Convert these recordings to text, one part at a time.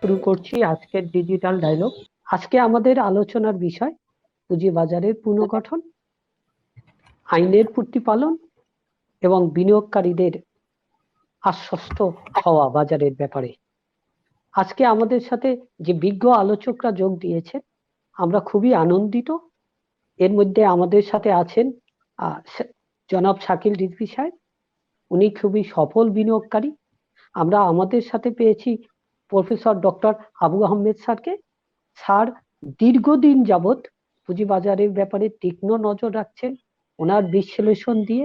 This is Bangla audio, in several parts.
শুরু করছি আজকের ডিজিটাল ডায়লগ। আজকে আমাদের আলোচনার বিষয় পুঁজিবাজারের পুনর্গঠন, আইনের প্রতিপালন এবং বিনিয়োগকারীদের আশ্বস্ত হওয়া বাজারের ব্যাপারে। আজকে আমাদের সাথে যে বিজ্ঞ আলোচকরা যোগ দিয়েছেন, আমরা খুবই আনন্দিত। এর মধ্যে আমাদের সাথে আছেন জনাব শাকিল রিজভী সাহেব, উনি খুবই সফল বিনিয়োগকারী। আমরা আমাদের সাথে পেয়েছি প্রফেসর ডক্টর আবু আহমেদ স্যারকে। স্যার দীর্ঘদিন যাবৎ পুঁজিবাজারের ব্যাপারে তীক্ষ্ণ নজর রাখছেন। ওনার বিশ্লেষণ দিয়ে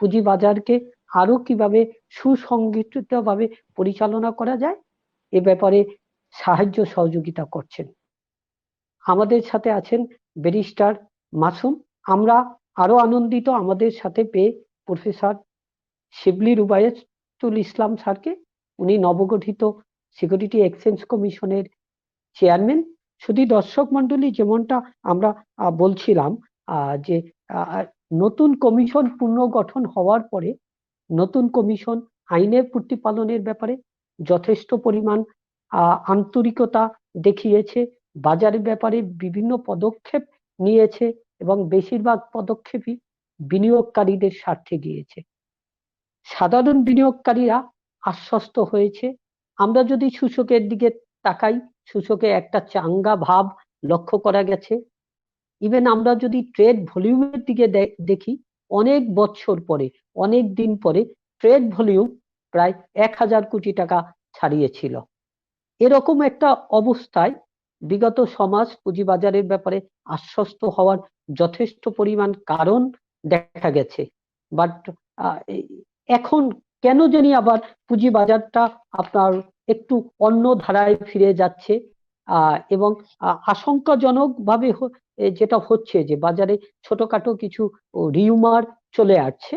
পুঁজিবাজারকে আরো কিভাবে সুসংগঠিতভাবে পরিচালনা করা যায় এ ব্যাপারে সাহায্য সহযোগিতা করছেন। আমাদের সাথে আছেন ব্যারিস্টার মাসুম। আমরা আরো আনন্দিত আমাদের সাথে পেয়ে প্রফেসর শিবলি রুবায়েতুল ইসলাম স্যারকে। উনি নবগঠিত সিকিউরিটি এক্সচেঞ্জ কমিশনের চেয়ারম্যান। শুধু দর্শক মন্ডলী, যেমনটা আমরা বলছিলাম যে নতুন কমিশন পুনর্গঠন হওয়ার পরে নতুন কমিশন আইনের প্রতিপালনের ব্যাপারে যথেষ্ট পরিমাণ আন্তরিকতা দেখিয়েছে, বাজারের ব্যাপারে বিভিন্ন পদক্ষেপ নিয়েছে এবং বেশিরভাগ পদক্ষেপই বিনিয়োগকারীদের স্বার্থে গিয়েছে। সাধারণ বিনিয়োগকারীরা আশ্বস্ত হয়েছে। আমরা যদি সূচকের দিকে তাকাই, সূচকে একটা চাঙ্গা ভাব লক্ষ্য করা গেছে। ইভেন আমরা যদি ট্রেড ভলিউমের দিকে দেখি, অনেক বছর পরে, অনেক দিন পরে ট্রেড ভলিউম প্রায় 1000 কোটি টাকা ছাড়িয়েছিল। এরকম একটা অবস্থায় বিগত সমাজ পুঁজিবাজারের ব্যাপারে আশ্বস্ত হওয়ার যথেষ্ট পরিমাণ কারণ দেখা গেছে। বাট এখন কেন জানি আবার পুঁজিবাজারটা আপনার একটু অন্য ধারায় ফিরে যাচ্ছে এবং আশঙ্কাজনক ভাবে যেটা হচ্ছে যে বাজারে ছোটখাটো কিছু রিউমার চলে আসছে।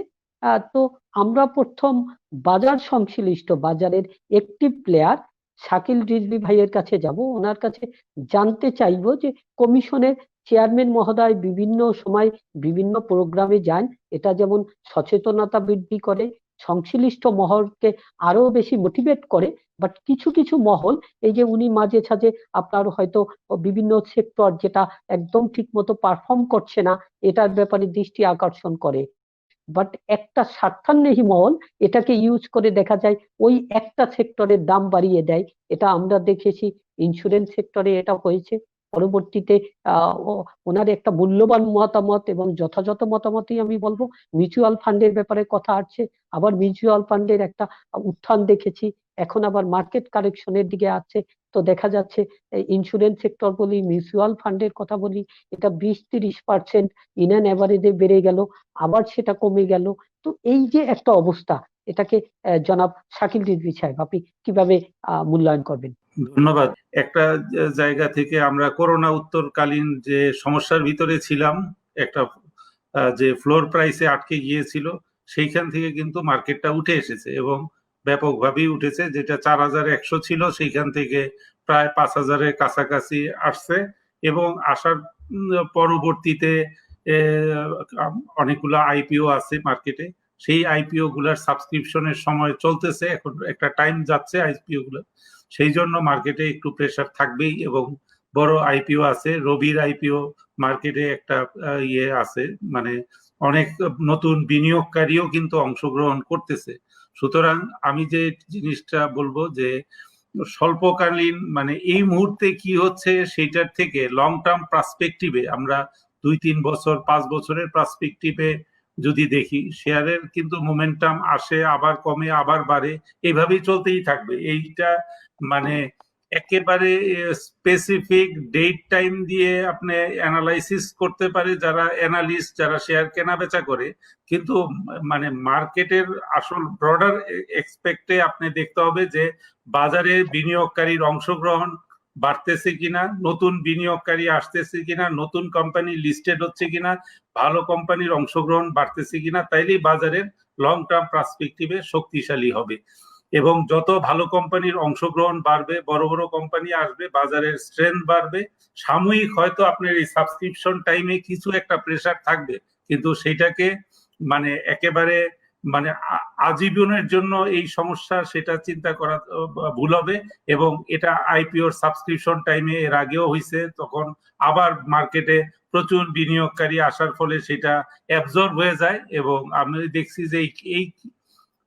তো আমরা প্রথম বাজার সংশ্লিষ্ট বাজারের একটি প্লেয়ার শাকিল রিজভী ভাইয়ের কাছে যাব। ওনার কাছে জানতে চাইবো যে কমিশনের চেয়ারম্যান মহোদয় বিভিন্ন সময় বিভিন্ন প্রোগ্রামে যান, এটা যেমন সচেতনতা বৃদ্ধি করে, সংশ্লিষ্ট মহলকে আরো বেশি মোটিভেট করে, বাট কিছু কিছু মহল, এই যে উনি মাঝে সাঝে আপনার হয়তো বিভিন্ন সেক্টর যেটা একদম ঠিক মতো পারফর্ম করছে না এটার ব্যাপারে দৃষ্টি আকর্ষণ করে। বাট একটা স্বার্থান্বেষী মহল এটাকে ইউজ করে দেখা যায় ওই একটা সেক্টরের দাম বাড়িয়ে দেয়। এটা আমরা দেখেছি, ইন্স্যুরেন্স সেক্টরে এটা হয়েছে। পরবর্তীতে ওনার একটা মূল্যবান মতামত এবং যথাযথ মতামতই আমি বলবো, মিউচুয়াল ফান্ডের ব্যাপারে কথা আসছে। আবার মিউচুয়াল ফান্ডের একটা উত্থান দেখেছি, এখন আবার মার্কেট কারেকশনের দিকে আছে। তো দেখা যাচ্ছে ইন্স্যুরেন্স সেক্টর বলি, মিউচুয়াল ফান্ডের কথা বলি, এটা 20-30% ইন অ্যান এভারেজে বেড়ে গেল, আবার সেটা কমে গেল। তো এই যে একটা অবস্থা, এটাকে জনাব শাকিল রিজভী সাহেব আপনি কিভাবে মূল্যায়ন করবেন? ধন্যবাদ। একটা জায়গা থেকে আমরা করোনা উত্তরকালীন যে সমস্যার ভিতরে ছিলাম, একটা যে ফ্লোর প্রাইসে আটকে গিয়েছিল, সেইখান থেকে কিন্তু মার্কেটটা উঠে এসেছে এবং ব্যাপকভাবেই উঠেছে। যেটা 4100 ছিল সেইখান থেকে প্রায় 5000-এর কাছাকাছি আসছে এবং আসার পরবর্তীতে অনেকগুলো আইপিও আছে মার্কেটে। সেই আইপিও গুলার সাবস্ক্রিপশনের সময় চলতেছে, এখন একটা টাইম যাচ্ছে আইপিও গুলো, সেই জন্য মার্কেটে একটু প্রেসার থাকবেই। এবং বড় আইপিও আছে, রবির আইপিও মার্কেটে একটা ইয়ে আছে, মানে অনেক নতুন বিনিয়োগকারীও কিন্তু অংশগ্রহণ করতেছে। সুতরাং আমি যে জিনিসটা বলবো যে স্বল্পকালীন মানে এই মুহূর্তে কি হচ্ছে সেটার থেকে লং টার্ম পার্সপেক্টিভে আমরা 2-3 বছর 5 বছরের পার্সপেক্টিভে যদি দেখি, শেয়ারের কিন্তু মোমেন্টাম আসে আবার কমে আবার বাড়ে, এইভাবেই চলতেই থাকবে। এইটা মানে একেবারে স্পেসিফিক ডেট টাইম দিয়ে আপনি অ্যানালাইসিস করতে পারে যারা অ্যানালিস্ট, যারা শেয়ার কেনা বেচা করে, কিন্তু মানে মার্কেটের আসল ব্রডার এক্সপেক্টে আপনি দেখতে হবে যে বাজারে বিনিয়োগকারীর অংশগ্রহণ বাড়তেছে কিনা, নতুন বিনিয়োগকারী আসতেছে কিনা, নতুন কোম্পানি লিস্টেড হচ্ছে কিনা, ভালো কোম্পানির অংশগ্রহণ বাড়তেছে কিনা, তাইলেই বাজারের লং টার্ম পার্সপেক্টিভে শক্তিশালী হবে। এবং যত ভালো কোম্পানির অংশগ্রহণ বাড়বে, বড় বড় কোম্পানি আসবে, বাজারের স্ট্রেংথ বাড়বে। সাময়িক হয়তো আপনার এই সাবস্ক্রিপশন টাইমে কিছু একটা প্রেসার থাকবে, কিন্তু সেইটাকে মানে একেবারে মানে আজীবনের জন্য এই সমস্যা, সেটা চিন্তা করা ভুল হবে। এবং এটা আইপিওর সাবস্ক্রিপশন টাইমে এর আগেও হয়েছে, তখন আবার মার্কেটে প্রচুর বিনিয়োগকারী আসার ফলে সেটা অ্যাবজর্ব হয়ে যায়। এবং আমি দেখছি যে এই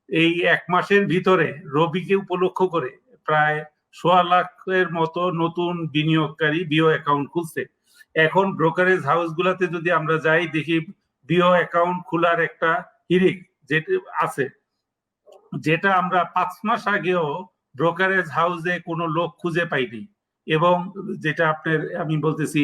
এই এক মাসের ভিতরে রবিকে উপলক্ষ করে প্রায় ১.৫ লাখের মতো নতুন বিনিয়োগকারী বিও অ্যাকাউন্ট খুলছে। এখন ব্রোকারেজ হাউস গুলাতে যদি আমরা যাই, দেখি বিও অ্যাকাউন্ট খোলার একটা হিড়িক যেটা আছে, যেটা আমরা 5 মাস আগেও ব্রোকারেজ হাউসে কোনো লোক খুঁজে পাইনি। এবং যেটা আপনার আমি বলতেছি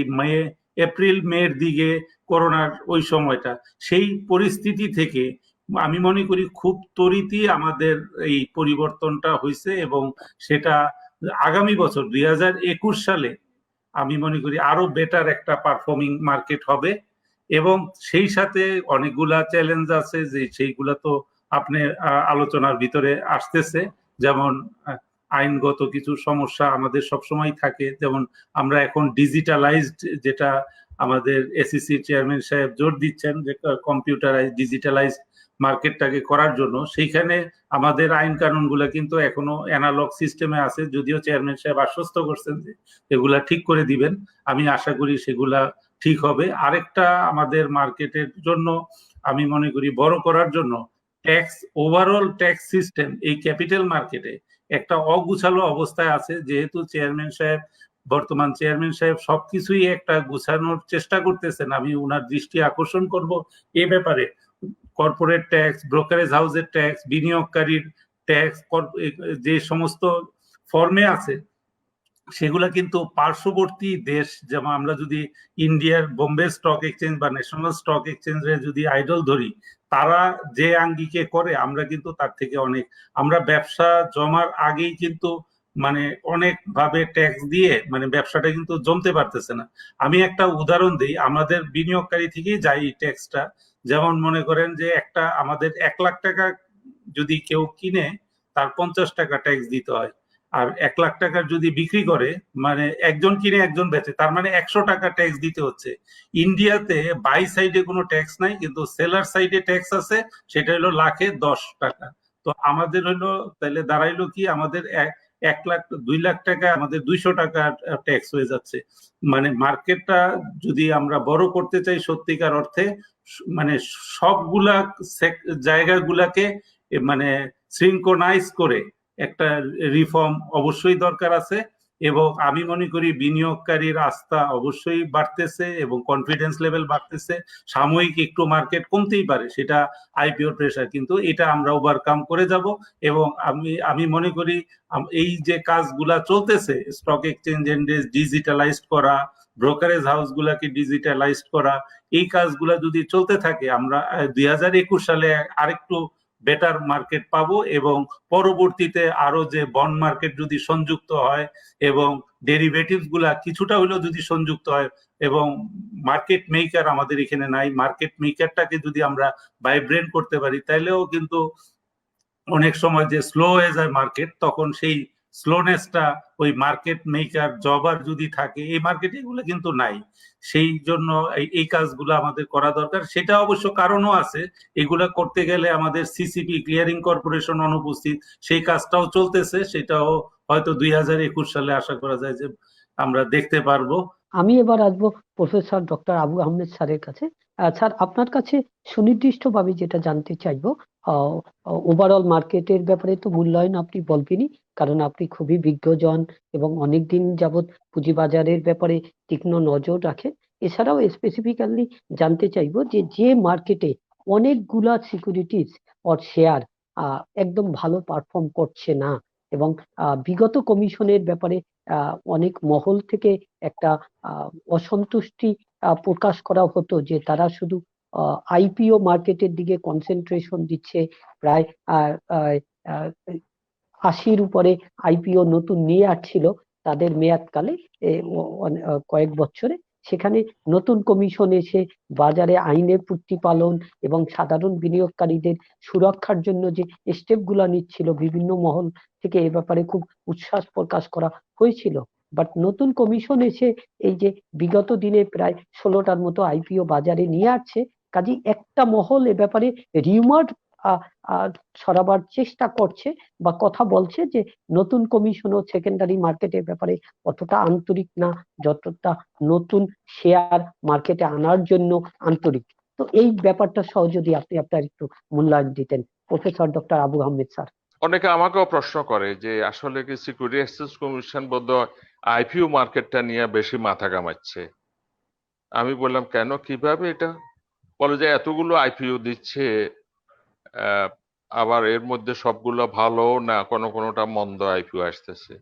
এপ্রিল মের দিকে করোনার ওই সময়টা, সেই পরিস্থিতি থেকে আমি মনে করি খুব তরিতই আমাদের এই পরিবর্তনটা হয়েছে। এবং সেটা আগামী বছর 2021 সালে আমি মনে করি আরো বেটার একটা পারফর্মিং মার্কেট হবে। এবং সেই সাথে অনেকগুলা চ্যালেঞ্জ আছে, যে সেইগুলা তো আপনার আলোচনার ভিতরে আসতেছে। যেমন আইনগত কিছু সমস্যা আমাদের সবসময় থাকে, যেমন আমরা এখন ডিজিটালাইজড, যেটা আমাদের এসিসি চেয়ারম্যান সাহেব জোর দিচ্ছেন যে কম্পিউটারাইজ ডিজিটালাইজড মার্কেটটাকে করার জন্য, সেইখানে আমাদের আইন কানুনগুলো কিন্তু এখনো অ্যানালগ সিস্টেমে আছে। যদিও চেয়ারম্যান সাহেব আশ্বস্ত করছেন যে এগুলা ঠিক করে দিবেন, আমি আশা করি সেগুলা ঠিক হবে। আরেকটা আমাদের মার্কেটের জন্য আমি মনে করি বড় করার জন্য ট্যাক্স, ওভারঅল ট্যাক্স সিস্টেম এই ক্যাপিটাল মার্কেটে একটা অগুছালো অবস্থায় আছে। যেহেতু বর্তমান চেয়ারম্যান সাহেব সবকিছুই একটা গুছানোর চেষ্টা করতেছেন, আমি উনার দৃষ্টি আকর্ষণ করব এ ব্যাপারে। কর্পোরেট ট্যাক্স, ব্রোকারেজ হাউসের ট্যাক্স, বিনিয়োগকারীর ট্যাক্স, যে সমস্ত ফর্মে আছে সেগুলা কিন্তু পার্শ্ববর্তী দেশ, যেমন আমরা যদি ইন্ডিয়ার বোম্বে স্টক এক্সচেঞ্জ বা ন্যাশনাল স্টক এক্সচেঞ্জের যদি আইডল ধরি, তারা যে আঙ্গিকে করে আমরা কিন্তু তার থেকে অনেক, আমরা ব্যবসা জমার আগেই কিন্তু মানে অনেক ভাবে ট্যাক্স দিয়ে মানে ব্যবসাটা কিন্তু জমতে পারতেছে না। আমি একটা উদাহরণ দিই, আমাদের বিনিয়োগকারী থেকেই যাই ট্যাক্সটা। যেমন মনে করেন যে একটা আমাদের 1 লাখ টাকা যদি কেউ কিনে, তার 50 টাকা ট্যাক্স দিতে হয়। আর 1 লাখ টাকার যদি বিক্রি করে, মানে একজন কিনে একজন বেচে, তার মানে 100 টাকা ট্যাক্স দিতে হচ্ছে। ইন্ডিয়াতে বাই সাইডে কোনো ট্যাক্স নাই, কিন্তু সেলার সাইডে ট্যাক্স আছে, সেটা হলো লাখে 10 টাকা। তো আমাদের হলো তাহলে দাঁড়াইলো কি, আমাদের 1 লাখ 2 লাখ টাকা আমাদের 200 টাকা ট্যাক্স হয়ে যাচ্ছে। মানে মার্কেটটা যদি আমরা বড় করতে চাই সত্যিকার অর্থে, মানে সবগুলা জায়গাগুলাকে মানে সিনক্রোনাইজ করে একটা রিফর্ম অবশ্যই দরকার আছে। এবং আমি মনে করি বিনিয়োগকারীর আস্থা অবশ্যই বাড়তেছে এবং কনফিডেন্স লেভেল বাড়তেছে। সাময়িক একটু মার্কেট কমতেই পারে, সেটা আইপিওর প্রেসার, কিন্তু এটা আমরা ওভারকাম করে যাব। এবং আমি মনে করি এই যে কাজগুলা চলতেছে, স্টক এক্সচেঞ্জ ডিজিটালাইজড করা, ব্রোকারেজ হাউস গুলাকে ডিজিটালাইজড করা, এই কাজগুলা যদি চলতে থাকে, আমরা 2021 সালে আরেকটু বেটার মার্কেট পাবো। এবং পরবর্তীতে আরো যে বন্ড মার্কেট যদি সংযুক্ত হয় এবং ডেরিভেটিভস গুলা কিছুটা হলেও যদি সংযুক্ত হয়, এবং মার্কেট মেকার আমাদের এখানে নাই, মার্কেট মেকারটাকে যদি আমরা ভাইব্রেন্ট করতে পারি, তাইলেও কিন্তু অনেক সময় যে স্লো হয়ে যায় মার্কেট, তখন সেই স্লোনেসটা ওই মার্কেট মেকার জবার যদি থাকে, এই মার্কেটে এগুলো কিন্তু নাই। সেই জন্য এই কাজগুলো আমাদের করা দরকার। সেটা অবশ্য কারণও আছে, এগুলা করতে গেলে আমাদের সিসিপি ক্লিয়ারিং কর্পোরেশন অনুপস্থিত, সেই কাজটাও চলতেছে, সেটাও হয়তো 2021 সালে আশা করা যায় যে আমরা দেখতে পারবো। আমি এবার আসবো প্রফেসর ডক্টর আবু আহমেদ স্যারের কাছে। স্যার, আপনার কাছে সুনির্দিষ্টভাবে যেটা জানতে চাইবো, ওভারঅল মার্কেটের ব্যাপারে তো মূল্যায়ন আপনি বলবেনই, কারণ আপনি খুবই বিজ্ঞজন এবং অনেকদিন যাবৎ পুঁজিবাজারের ব্যাপারে তীক্ষ্ণ নজর রাখেন। এছাড়াও স্পেসিফিক্যালি জানতে চাইবো যে মার্কেটে অনেকগুলা সিকিউরিটিজ অর শেয়ার একদম ভালো পারফর্ম করছে না, এবং বিগত কমিশনের ব্যাপারে অনেক মহল থেকে একটা অসন্তুষ্টি প্রকাশ করা হতো যে তারা শুধু আইপিও মার্কেটের দিকে কনসেন্ট্রেশন দিচ্ছে। প্রায় 80-র উপরে আইপিও নতুন নিয়ে আসছিল তাদের মেয়াদকালে, কয়েক বছরে। সেখানে নতুন কমিশন এসে বাজারে আইনের প্রতিপালন এবং সাধারণ বিনিয়োগকারীদের সুরক্ষার জন্য যে স্টেপ গুলা নিচ্ছিল, বিভিন্ন মহল থেকে এ ব্যাপারে খুব উচ্ছ্বাস প্রকাশ করা হয়েছিল। বাট নতুন কমিশন এসে এই যে বিগত দিনে প্রায় 16টার মতো আইপিও বাজারে নিয়ে আসছে, কাজে একটা মহল এ ব্যাপারে রিউমার আহ, আহ, ছড়াবার চেষ্টা করছে বা কথা বলছে যে নতুন কমিশনও সেকেন্ডারি মার্কেটের ব্যাপারে অতটা আন্তরিক না যতটা নতুন শেয়ার মার্কেটে আনার জন্য আন্তরিক। তো এই ব্যাপারটা সহ যদি আপনি আপনার একটু মূল্যায়ন দিতেন, professor doctor Abu Ahmed sir. অনেকে আমাকেও প্রশ্ন করে যে আসলে কি সিকিউরিটি এক্সচেঞ্জ কমিশন বোধহয় আইপিও মার্কেটটা নিয়ে বেশি মাথা ঘামাচ্ছে। আমি বললাম কেন, কিভাবে এটা? বলে যে এতগুলো আইপিও দিচ্ছে, আহ, আবার এর মধ্যে সবগুলো ভালো না, কোনোটা মন্দ আইপিও আসতেছে।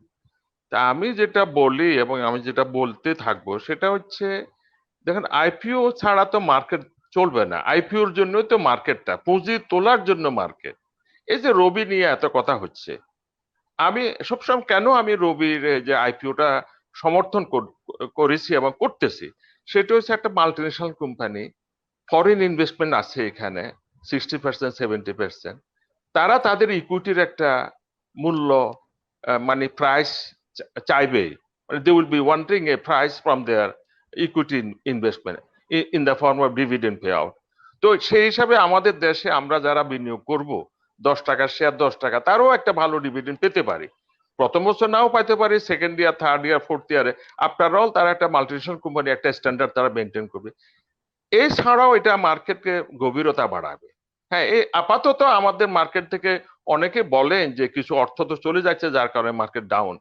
তা আমি যেটা বলি এবং আমি যেটা বলতে থাকবো সেটা হচ্ছে, দেখেন আইপিও ছাড়া তো মার্কেট চলবে না। আইপিওর জন্যই তো মার্কেটটা, পুঁজি তোলার জন্য মার্কেট। এই যে রবি নিয়ে এত কথা হচ্ছে, আমি সবসময় কেন আমি রবির যে আইপিওটা সমর্থন করেছি এবং করতেছি, সেটা হচ্ছে একটা মাল্টিনেশনাল কোম্পানি, ফরেন ইনভেস্টমেন্ট আছে এখানে 60%, 70%। তারা তাদের ইকুইটির একটা মূল্য, মানে প্রাইস চাইবে, মানে they will be wanting a price from their equity investment in the form of dividend payout. তো সেই হিসাবে আমাদের দেশে আমরা যারা বিনিয়োগ করব, 10 টাকার শেয়ার 10 টাকা, তারও একটা ভালো ডিভিডেন্ড পেতে পারি। প্রথম বছর নাও পাইতে পারি, second year, third year, fourth ইয়ারে আফটার অল তারা একটা মাল্টিনেশনাল কোম্পানি, একটা স্ট্যান্ডার্ড তারা মেনটেন করবে। এছাড়াও এটা মার্কেটকে গভীরতা বাড়াবে। হ্যাঁ, এই আপাতত আমাদের মার্কেট থেকে অনেকে বলেন যে কিছু অর্থ তো চলে যাচ্ছে যার কারণে মার্কেট ডাউন।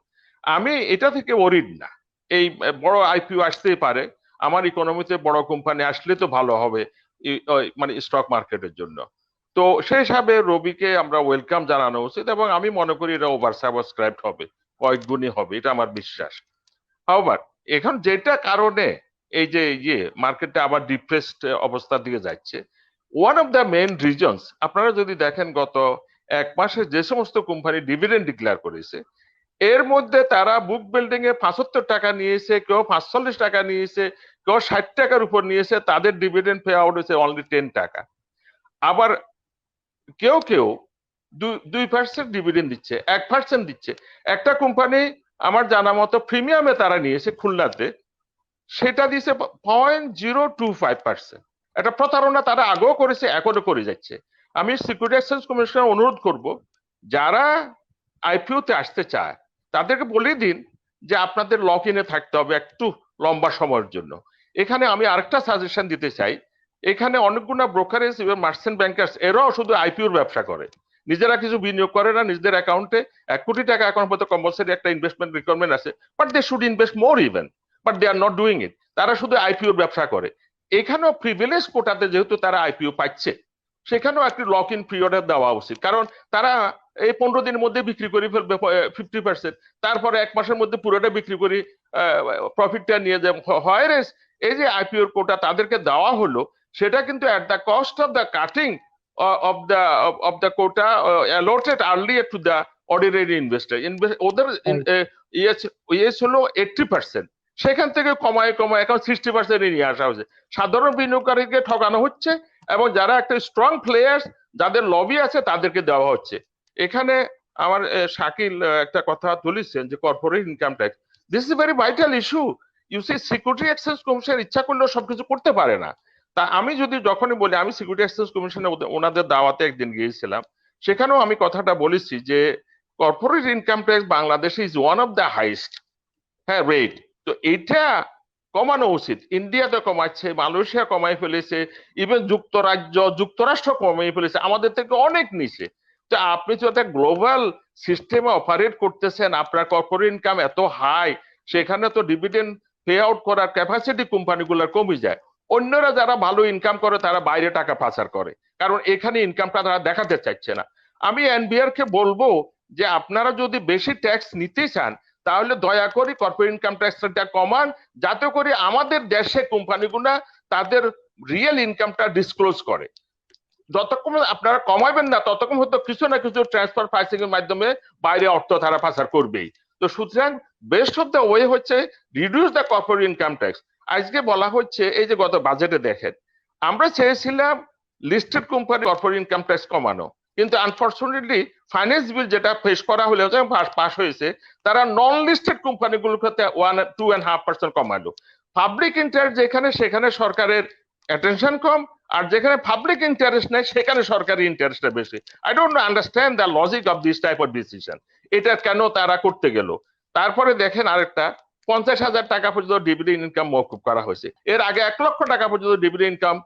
আমি এটা থেকে ওরিড না। এই বড় আইপিও আসতেই পারে, আমার ইকোনমিতে বড় কোম্পানি আসলে তো ভালো হবে মানে স্টক মার্কেটের জন্য। তো সেই হিসাবে রবিকে আমরা ওয়েলকাম জানানো উচিত এবং আমি মনে করি এটা ওভার সাবস্ক্রাইবড হবে, কয়েক গুণই হবে, এটা আমার বিশ্বাস। আবার এখন যেটা কারণে এই যে মার্কেটটা আবার ডিপ্রেসড অবস্থার দিকে যাচ্ছে, one of the main reasons, আপনারা যদি দেখেন গত 1 মাসে যে সমস্ত কোম্পানি ডিভিডেন্ড ডিক্লেয়ার করেছে, এর মধ্যে তারা বুক বিল্ডিং এ 75 টাকা নিয়েছে, কেউ 45 টাকা নিয়েছে, কেউ 60 টাকার উপর নিয়েছে, তাদের ডিভিডেন্ড পে আউট হয়েছে অনলি 10 টাকা। আবার কেউ কেউ 2% ডিভিডেন্ড দিচ্ছে, 1% দিচ্ছে। একটা কোম্পানি আমার জানা মতো প্রিমিয়ামে তারা নিয়েছে খুলনাতে, সেটা দিছে 0.025%। এটা প্রতারণা তারা আগেও করেছে, এখনো করে যাচ্ছে। আমি সিকিউরিটি এক্সচেঞ্জ কমিশনের অনুরোধ করব, যারা আইপিও তে আসতে চায় তাদেরকে বলে দিন যে আপনাদের লক ইনে থাকতে হবে একটু লম্বা সময়ের জন্য। এখানে আমি আরেকটা সাজেশন দিতে চাই, এখানে অনেকগুলো ব্রোকারেজ এবং মার্চেন্ট ব্যাংকার্স এরাও শুধু আইপিওর ব্যবসা করে, নিজেরা কিছু বিনিয়োগ করে না। নিজেদের অ্যাকাউন্টে 1 কোটি টাকা এখন পর্যন্ত কম্পালসারি একটা ইনভেস্টমেন্ট রিকোয়ারমেন্ট আছে, but they should invest more even, but they are not doing it. তারা শুধু আইপিওর ব্যবসা করে। এখানেও প্রিভিলেজ কোটাতে যেহেতু তারা আইপিও পাচ্ছে, সেখানেও একটি লক ইন পিরিয়ডে দেওয়া উচিত, কারণ তারা এই 15 দিনের মধ্যে বিক্রি করে ফেলবে 50%, তারপরে 1 মাসের মধ্যে পুরোটা বিক্রি করে প্রফিটটা নিয়ে যাবে। হয় এই যে আইপিওর কোটা তাদেরকে দেওয়া হলো, সেটা কিন্তু at the cost of the cutting of the quota allotted earlier to the ordinary investor. ওদের ইয়েস হলো 80%, সেখান থেকে কমায় কমায় এখন 60% নিয়ে আসা হয়েছে। সাধারণ বিনিয়োগকারীকে ঠকানো হচ্ছে এবং যারা একটা স্ট্রং প্লেয়ার্স, যাদের লবি আছে, তাদেরকে দেওয়া হচ্ছে। এখানে আমার শাকিল একটা কথা তুলেছেন যে corporate income tax, this is very vital issue. You see security exchange commission ইচ্ছা করলেও সবকিছু করতে পারে না। তা আমি যদি যখনই বলি, আমি সিকিউরিটি এক্সচেঞ্জ কমিশনে ওনাদের দাওয়াতে একদিন গিয়েছিলাম, সেখানেও আমি কথাটা বলেছি যে কর্পোরেট ইনকাম ট্যাক্স বাংলাদেশে is one of the highest, হ্যাঁ, রেট। তো এটা কমানো উচিত। ইন্ডিয়াতে কমাচ্ছে, মালয়েশিয়া কমাই ফেলেছে, ইভেন যুক্তরাষ্ট্র কমাই ফেলেছে, আমাদের থেকে অনেক নিচে। তো আপনি তো একটা গ্লোবাল সিস্টেমে অপারেট করতেছেন, আপনার কর্পোরেট ইনকাম এত হাই, সেখানে তো ডিভিডেন্ড পে আউট করার ক্যাপাসিটি কোম্পানিগুলোর কমে যায়। অন্যরা যারা ভালো ইনকাম করে তারা বাইরে টাকা পাচার করে, কারণ এখানে ইনকামটা তারা দেখাতে চাইছে না। আমি এনবিআর কে বলবো যে আপনারা যদি বেশি ট্যাক্স নিতে চান, তাহলে দয়া করে কর্পোরেট ইনকাম ট্যাক্সটা কমান, যাতে করে আমাদের দেশে কোম্পানিগুলো তাদের রিয়েল ইনকামটা ডিসক্লোজ করে। যতক্ষণ আপনারা কমাবেন না, ততক্ষণ হয়তো কিছু না কিছু ট্রান্সফার প্রাইসিং এর মাধ্যমে বাইরে অর্থ তারা পাচার করবেই। তো সুতরাং বেস্ট অফ দ্য ওয়ে হচ্ছে reduce the corporate income tax. আজকে বলা হচ্ছে, এই যে গত বাজেটে দেখেন, আমরা চেয়েছিলাম listed company corporate income tax কমানো, কিন্তু আনফরচুনেটলি ফাইন্যান্স বিল যেটা পেশ করা হলে পাস হয়েছে, তারা নন লিস্টেড কোম্পানিগুলোর ক্ষেত্রে 2.5% কমালো। পাবলিক ইন্টারেস্ট যেখানে, সেখানে সরকারের অ্যাটেনশন কম, আর যেখানে পাবলিক ইন্টারেস্ট নেই সেখানে সরকারি ইন্টারেস্টটা বেশি। I don't understand the logic of this type of decision. এটা কেন তারা করতে গেল? তারপরে দেখেন আরেকটা, 50,000 টাকা পর্যন্ত ডিভিডেন্ড ইনকাম মওকুফ করা হয়েছে। এর আগে 1 লক্ষ টাকা পর্যন্ত ডিভিডেন্ড ইনকাম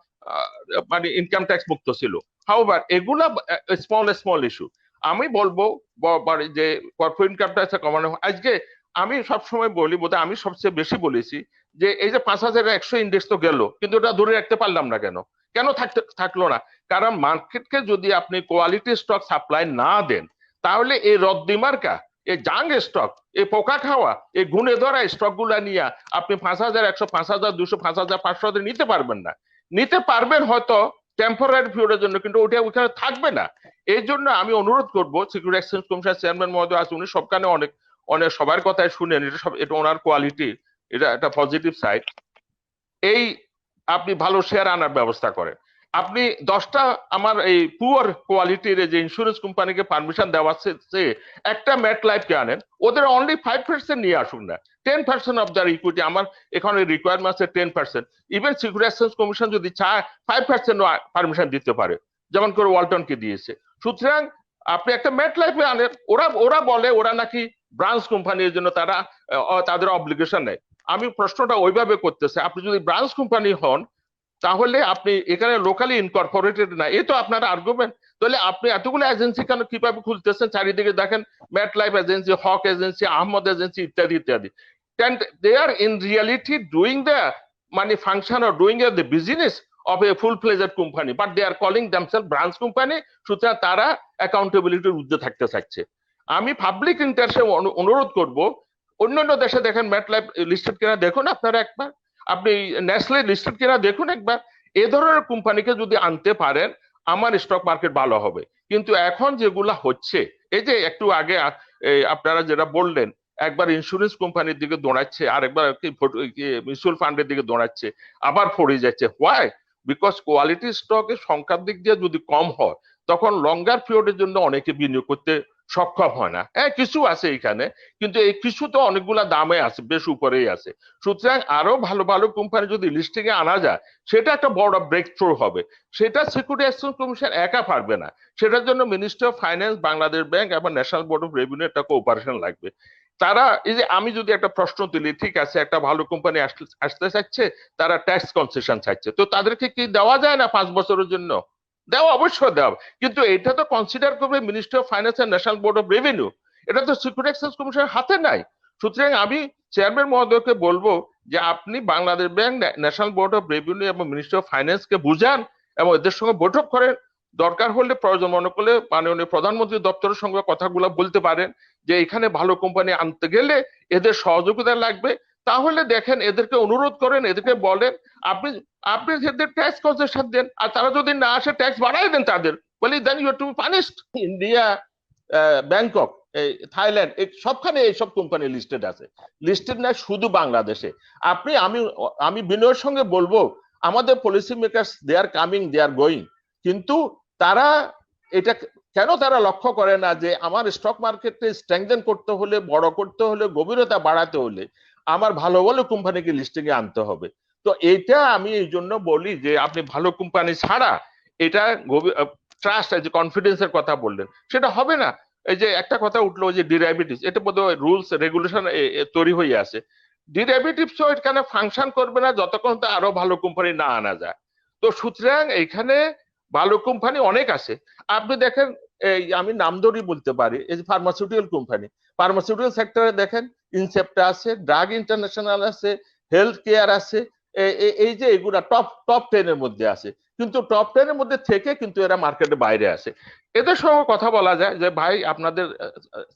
মানে ইনকাম ট্যাক্স মুক্ত ছিল। হাউএভার এগুলা স্মল ইস্যু। আমি বলবো যে কর্পোরেট ইনকাম ট্যাক্স কমানো। আজকে আমি সবসময় বলি, বোধহয় আমি সবচেয়ে বেশি বলেছি যে এই যে 5,100 ইন্ডেক্স তো গেল, কিন্তু ওটা ধরে রাখতে পারলাম না কেন? কেন থাকলো না? কারণ মার্কেটকে যদি আপনি কোয়ালিটি স্টক সাপ্লাই না দেন, তাহলে এই রদ্দিমার্কা, এই জাঙ্গ স্টক, এই পোকা খাওয়া, এই গুণে ধরা স্টক গুলা নিয়ে আপনি 5,100, 5,200, 5,500 নিতে পারবেন না। নিতে পারবেন হয়তো টেম্পোরারি পিরিয়ডের জন্য, কিন্তু ওটা ওখানে থাকবে না। এই জন্য আমি অনুরোধ করবো সিকিউরিটি এক্সচেঞ্জ কমিশনের চেয়ারম্যান মহোদয় আছে, উনি সবখানে অনেক অনেক সবার কথাই শুনেন, এটা ওনার কোয়ালিটি, এটা একটা পজিটিভ সাইড। এই আপনি ভালো শেয়ার আনার ব্যবস্থা করেন। আপনি 10টা আমার এই পুয়ার কোয়ালিটির যে ইন্স্যুরেন্স কোম্পানিকে পারমিশন দেওয়া আছে, একটা মেট লাইফকে আনেন, ওদের অনলি 5% নিয়ে আসুন না, 10% অফ দ্য ইকুইটি। আমার এখানে রিকোয়ারমেন্ট আছে 10%। ইভেন সিকিউরিটি এক্সচেঞ্জ কমিশন যদি চায় 5% পারমিশন দিতে পারে, যেমন করে ওয়ালটনকে দিয়েছে। সুতরাং আপনি একটা মেট লাইফে আনেন, ওরা বলে ওরা নাকি ব্রাঞ্চ কোম্পানির জন্য তারা তাদের অব্লিগেশন নেয়। আমি প্রশ্নটা ওইভাবে করতেছে, আপনি যদি ব্রাঞ্চ কোম্পানি হন তাহলে আপনি এখানে লোকালি ইনকর্পোরেটেড না, এই তো আপনার আর্গুমেন্ট। তাহলে আপনি এতগুলো এজেন্সি কেন কিভাবে খুলতেছেন? চারিদিকে দেখেন ম্যাট লাইফ এজেন্সি, হক এজেন্সি, আহমদ এজেন্সি ইত্যাদি ইত্যাদি। And they are in reality doing the money function or doing the business of a full-fledged company, but they are calling themselves branch company. সুতরাং তারা অ্যাকাউন্টেবিলিটির ঊর্ধ্বে থাকতে চাচ্ছে। আমি পাবলিক ইন্টারেস্টে অনুরোধ করব, অন্যান্য দেশে দেখেন ম্যাট লাইফ লিস্টেড কিনা দেখুন আপনারা একবার, আপনি নেসলে লিস্টেড কিনা দেখুন একবার। এ ধরনের কোম্পানিকে যদি আনতে পারেন, আমার স্টক মার্কেট ভালো হবে। কিন্তু এখন যেগুলা হচ্ছে, এই যে একটু আগে আপনারা যেটা বললেন, একবার ইন্স্যুরেন্স কোম্পানির দিকে দৌড়াচ্ছে, আর একবার মিউচুয়াল ফান্ডের দিকে দৌড়াচ্ছে, আবার পড়ে যাচ্ছে। হোয়াই? বিকজ কোয়ালিটি স্টকের সংখ্যার দিক দিয়ে যদি কম হয়, তখন লঙ্গার পিরিয়ডের জন্য অনেকে বিনিয়োগ করতে সক্ষম হয় না। হ্যাঁ, কিছু আছে এখানে, কিন্তু এই কিছু তো অনেকগুলা দামে আছে, বেশ উপরেই আছে। সুতরাং আরো ভালো ভালো কোম্পানি যদি লিস্টিং এ আনা যায়, সেটা একটা বড় ব্রেক থ্রু হবে। সেটা সিকিউরিটি এক্সচেঞ্জ কমিশন একা পারবে না, সেটার জন্য ministry of finance, Bangladesh bank এবং ন্যাশনাল বোর্ড অফ রেভিনিউ একটা কোঅপারেশন লাগবে। তারা এই যে আমি যদি একটা প্রশ্ন তুলি, ঠিক আছে একটা ভালো কোম্পানি আসতে চাচ্ছে, তারা ট্যাক্স কনসেশন চাচ্ছে, তো তাদেরকে কি দেওয়া যায় না 5 বছরের জন্য? দেওয়া, অবশ্যই দেওয়া, কিন্তু এটা তো কনসিডার করবে ministry of finance and national board of revenue. এটা তো সিকিউরিটি এক্সচেঞ্জ কমিশনের হাতে নাই। সুতরাং আমি চেয়ারম্যান মহোদয়কে বলবো যে আপনি Bangladesh bank, national board of revenue এবং মিনিস্ট্রি অফ ফাইন্যান্সকে বুঝান এবং এদের সঙ্গে বৈঠক করেন। দরকার হলে, প্রয়োজন মনে করলে মাননীয় প্রধানমন্ত্রী দপ্তরের সঙ্গে কথাগুলো বলতে পারেন যে এখানে ভালো কোম্পানি আনতে গেলে এদের সহযোগিতা লাগবে। তাহলে দেখেন, এদেরকে অনুরোধ করেন, এদেরকে বলেন আপনি আপনি এদের ট্যাক্স কনসেশন দেন, আর তারা যদি না আসে ট্যাক্স বাড়াই দেন তাদের, বলি দেন you are to be punished. India, Bangkok, Thailand, সবখানে এইসব কোম্পানি লিস্টেড আছে। লিস্টেড না শুধু বাংলাদেশে। আমি বিনয়ের সঙ্গে বলবো, আমাদের policy makers, they are coming, they are going, কিন্তু তারা এটা কেন তারা লক্ষ্য করে না যে আমার স্টক মার্কেটে স্ট্রেংথেন করতে হলে, বড় করতে হলে, গভীরতা বাড়াতে হলে আমার ভালো ভালো কোম্পানিকে লিস্টিং এ আনতে হবে। তো এইটা আমি এই জন্য বলি যে আপনি ভালো কোম্পানি ছাড়া এটা ট্রাস্ট, যে কনফিডেন্সের কথা বললেন, সেটা হবে না। এই যে একটা কথা উঠলো যে ডিরাইভেটিভস, এটা বোধহয় রুলস রেগুলেশন তৈরি হয়ে আছে। ডিরাইভেটিভস এখানে ফাংশন করবে না যতক্ষণ তো আরো ভালো কোম্পানি না আনা যায়। তো সুতরাং এইখানে ভালো কোম্পানি অনেক আছে। আপনি দেখেন, আমি নাম ধরেই বলতে পারি, এই যে ফার্মাসিউটিক্যাল কোম্পানি, ফার্মাসিউটিক্যাল সেক্টরে দেখেন ইনসেপ্টা আছে, ড্রাগ ইন্টারন্যাশনাল আছে, হেলথ কেয়ার আছে, এই যে এগুলা টপ 10 এর মধ্যে আছে, কিন্তু টপ 10 এর মধ্যে থেকে কিন্তু এরা মার্কেটের বাইরে আছে। এদের সঙ্গে কথা বলা যায় যে ভাই আপনাদের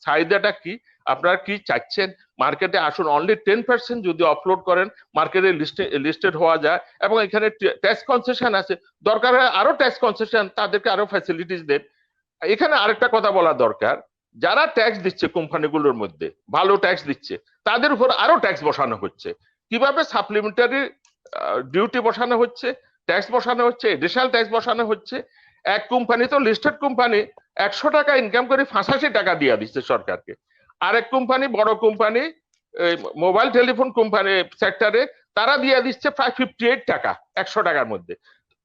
চাহিদাটা কি, আপনারা কি চাচ্ছেন, মার্কেটে আসুন। অনলি 10% যদি অফলোড করেন, মার্কেটে লিস্টেড হওয়া যায়, এবং এখানে ট্যাক্স কনসেশন আছে, দরকার হয় আরো ট্যাক্স কনসেশন, তাদেরকে আরো ফ্যাসিলিটিস দেন। এখানে আরেকটা কথা বলা দরকার, যারা ট্যাক্স দিচ্ছে কোম্পানিগুলোর মধ্যে, ভালো ট্যাক্স দিচ্ছে, তাদের উপর আরো ট্যাক্স বসানো হচ্ছে। কিভাবে? সাপ্লিমেন্টারি ডিউটি বসানো হচ্ছে, ট্যাক্স বসানো হচ্ছে, এডিশনাল ট্যাক্স বসানো হচ্ছে। এক কোম্পানি তো লিস্টেড কোম্পানি 100 টাকা ইনকাম করে 85 টাকা দিয়ে দিচ্ছে সরকারকে। আরেক কোম্পানি, বড় কোম্পানি, মোবাইল টেলিফোন কোম্পানি সেক্টরে, তারা দিয়ে দিচ্ছে প্রায় 58 টাকা 100 টাকার মধ্যে।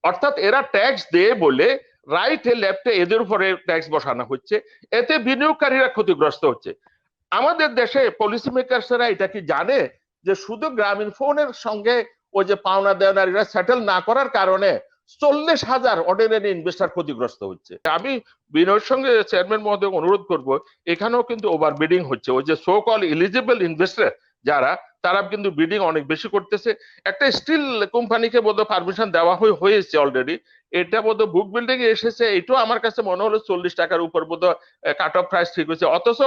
অর্থাৎ এরা ট্যাক্স দেয় বলে রাইটে লেফটে এদের উপরে ট্যাক্স বসানো হচ্ছে, এতে বিনিয়োগকারীরা ক্ষতিগ্রস্ত হচ্ছে। আমাদের দেশে পলিসি মেকারসরা এটা কি জানে যে শুধু গ্রামীণ ফোনের সঙ্গে ওই যে পাওনা দেওয়ানারীরা সেটেল না করার কারণে 40,000 অর্ডিনারি ইনভেস্টর ক্ষতিগ্রস্ত হচ্ছে। আমি বিনয়ের সঙ্গে চেয়ারম্যান মহোদয় অনুরোধ করব, এখানেও কিন্তু ওভার বিডিং হচ্ছে। ওই যে সো কল এলিজিবল ইনভেস্টর যারা, তারা কিন্তু বিডিং অনেক বেশি করতেছে। একটা স্টিল কোম্পানিকে বোধহয় পারমিশন দেওয়া হয়েছে অলরেডি, এটা বোধহয় বুক বিল্ডিং এ এসেছে, এটাও আমার কাছে মনে হলো 40 টাকার উপর বোধহয় কাট অফ প্রাইস ঠিক হয়েছে। অথচ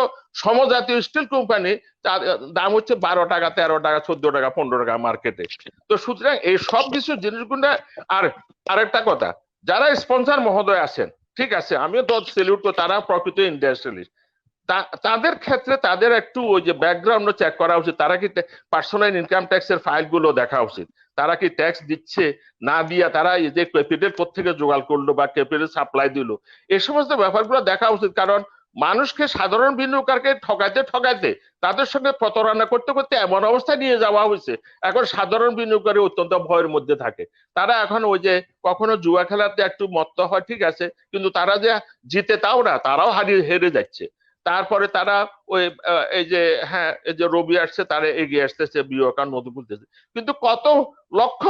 সমজাতীয় স্টিল কোম্পানি তার দাম হচ্ছে 12 টাকা, 13 টাকা, 14 টাকা, 15 টাকা মার্কেটে। তো সুতরাং এই সব কিছু জিনিসগুলো। আর আরেকটা কথা, যারা স্পন্সর মহোদয় আছেন, ঠিক আছে, আমিও তো সেলিউট করি, তারা প্রকৃত ইন্ডাস্ট্রিয়ালিস্ট, তাদের ক্ষেত্রে তাদের একটু ওই যে ব্যাকগ্রাউন্ড চেক করা উচিত। তারা কি পার্সোনাল ইনকাম ট্যাক্সের ফাইল গুলো দেখা উচিত, তারা কি ট্যাক্স দিচ্ছে না দিয়া তারা এই যে ক্যাপিটাল কোত্থেকে জোগাড় করলো বা ক্যাপিটাল সাপ্লাই দিল, এই সমস্ত ব্যাপারগুলো দেখা উচিত। কারণ মানুষকে, সাধারণ বিনিয়োগকারকে ঠকাইতে ঠকাইতে তাদের সঙ্গে প্রতারণা করতে করতে এমন অবস্থায় নিয়ে যাওয়া হয়েছে, এখন সাধারণ বিনিয়োগকারী অত্যন্ত ভয়ের মধ্যে থাকে। তারা এখন ওই যে কখনো জুয়া খেলাতে একটু মত্ত হয়, ঠিক আছে, কিন্তু তারা যে জিতে তাও না, তারাও হেরে যাচ্ছে। তারপরে তারা ওই এই যে হ্যাঁ, এই যে রবি আসছে, তারা এগিয়ে আসতেছে, বিও অ্যাকাউন্ট নতুন খুলতেছে, কিন্তু কত লক্ষ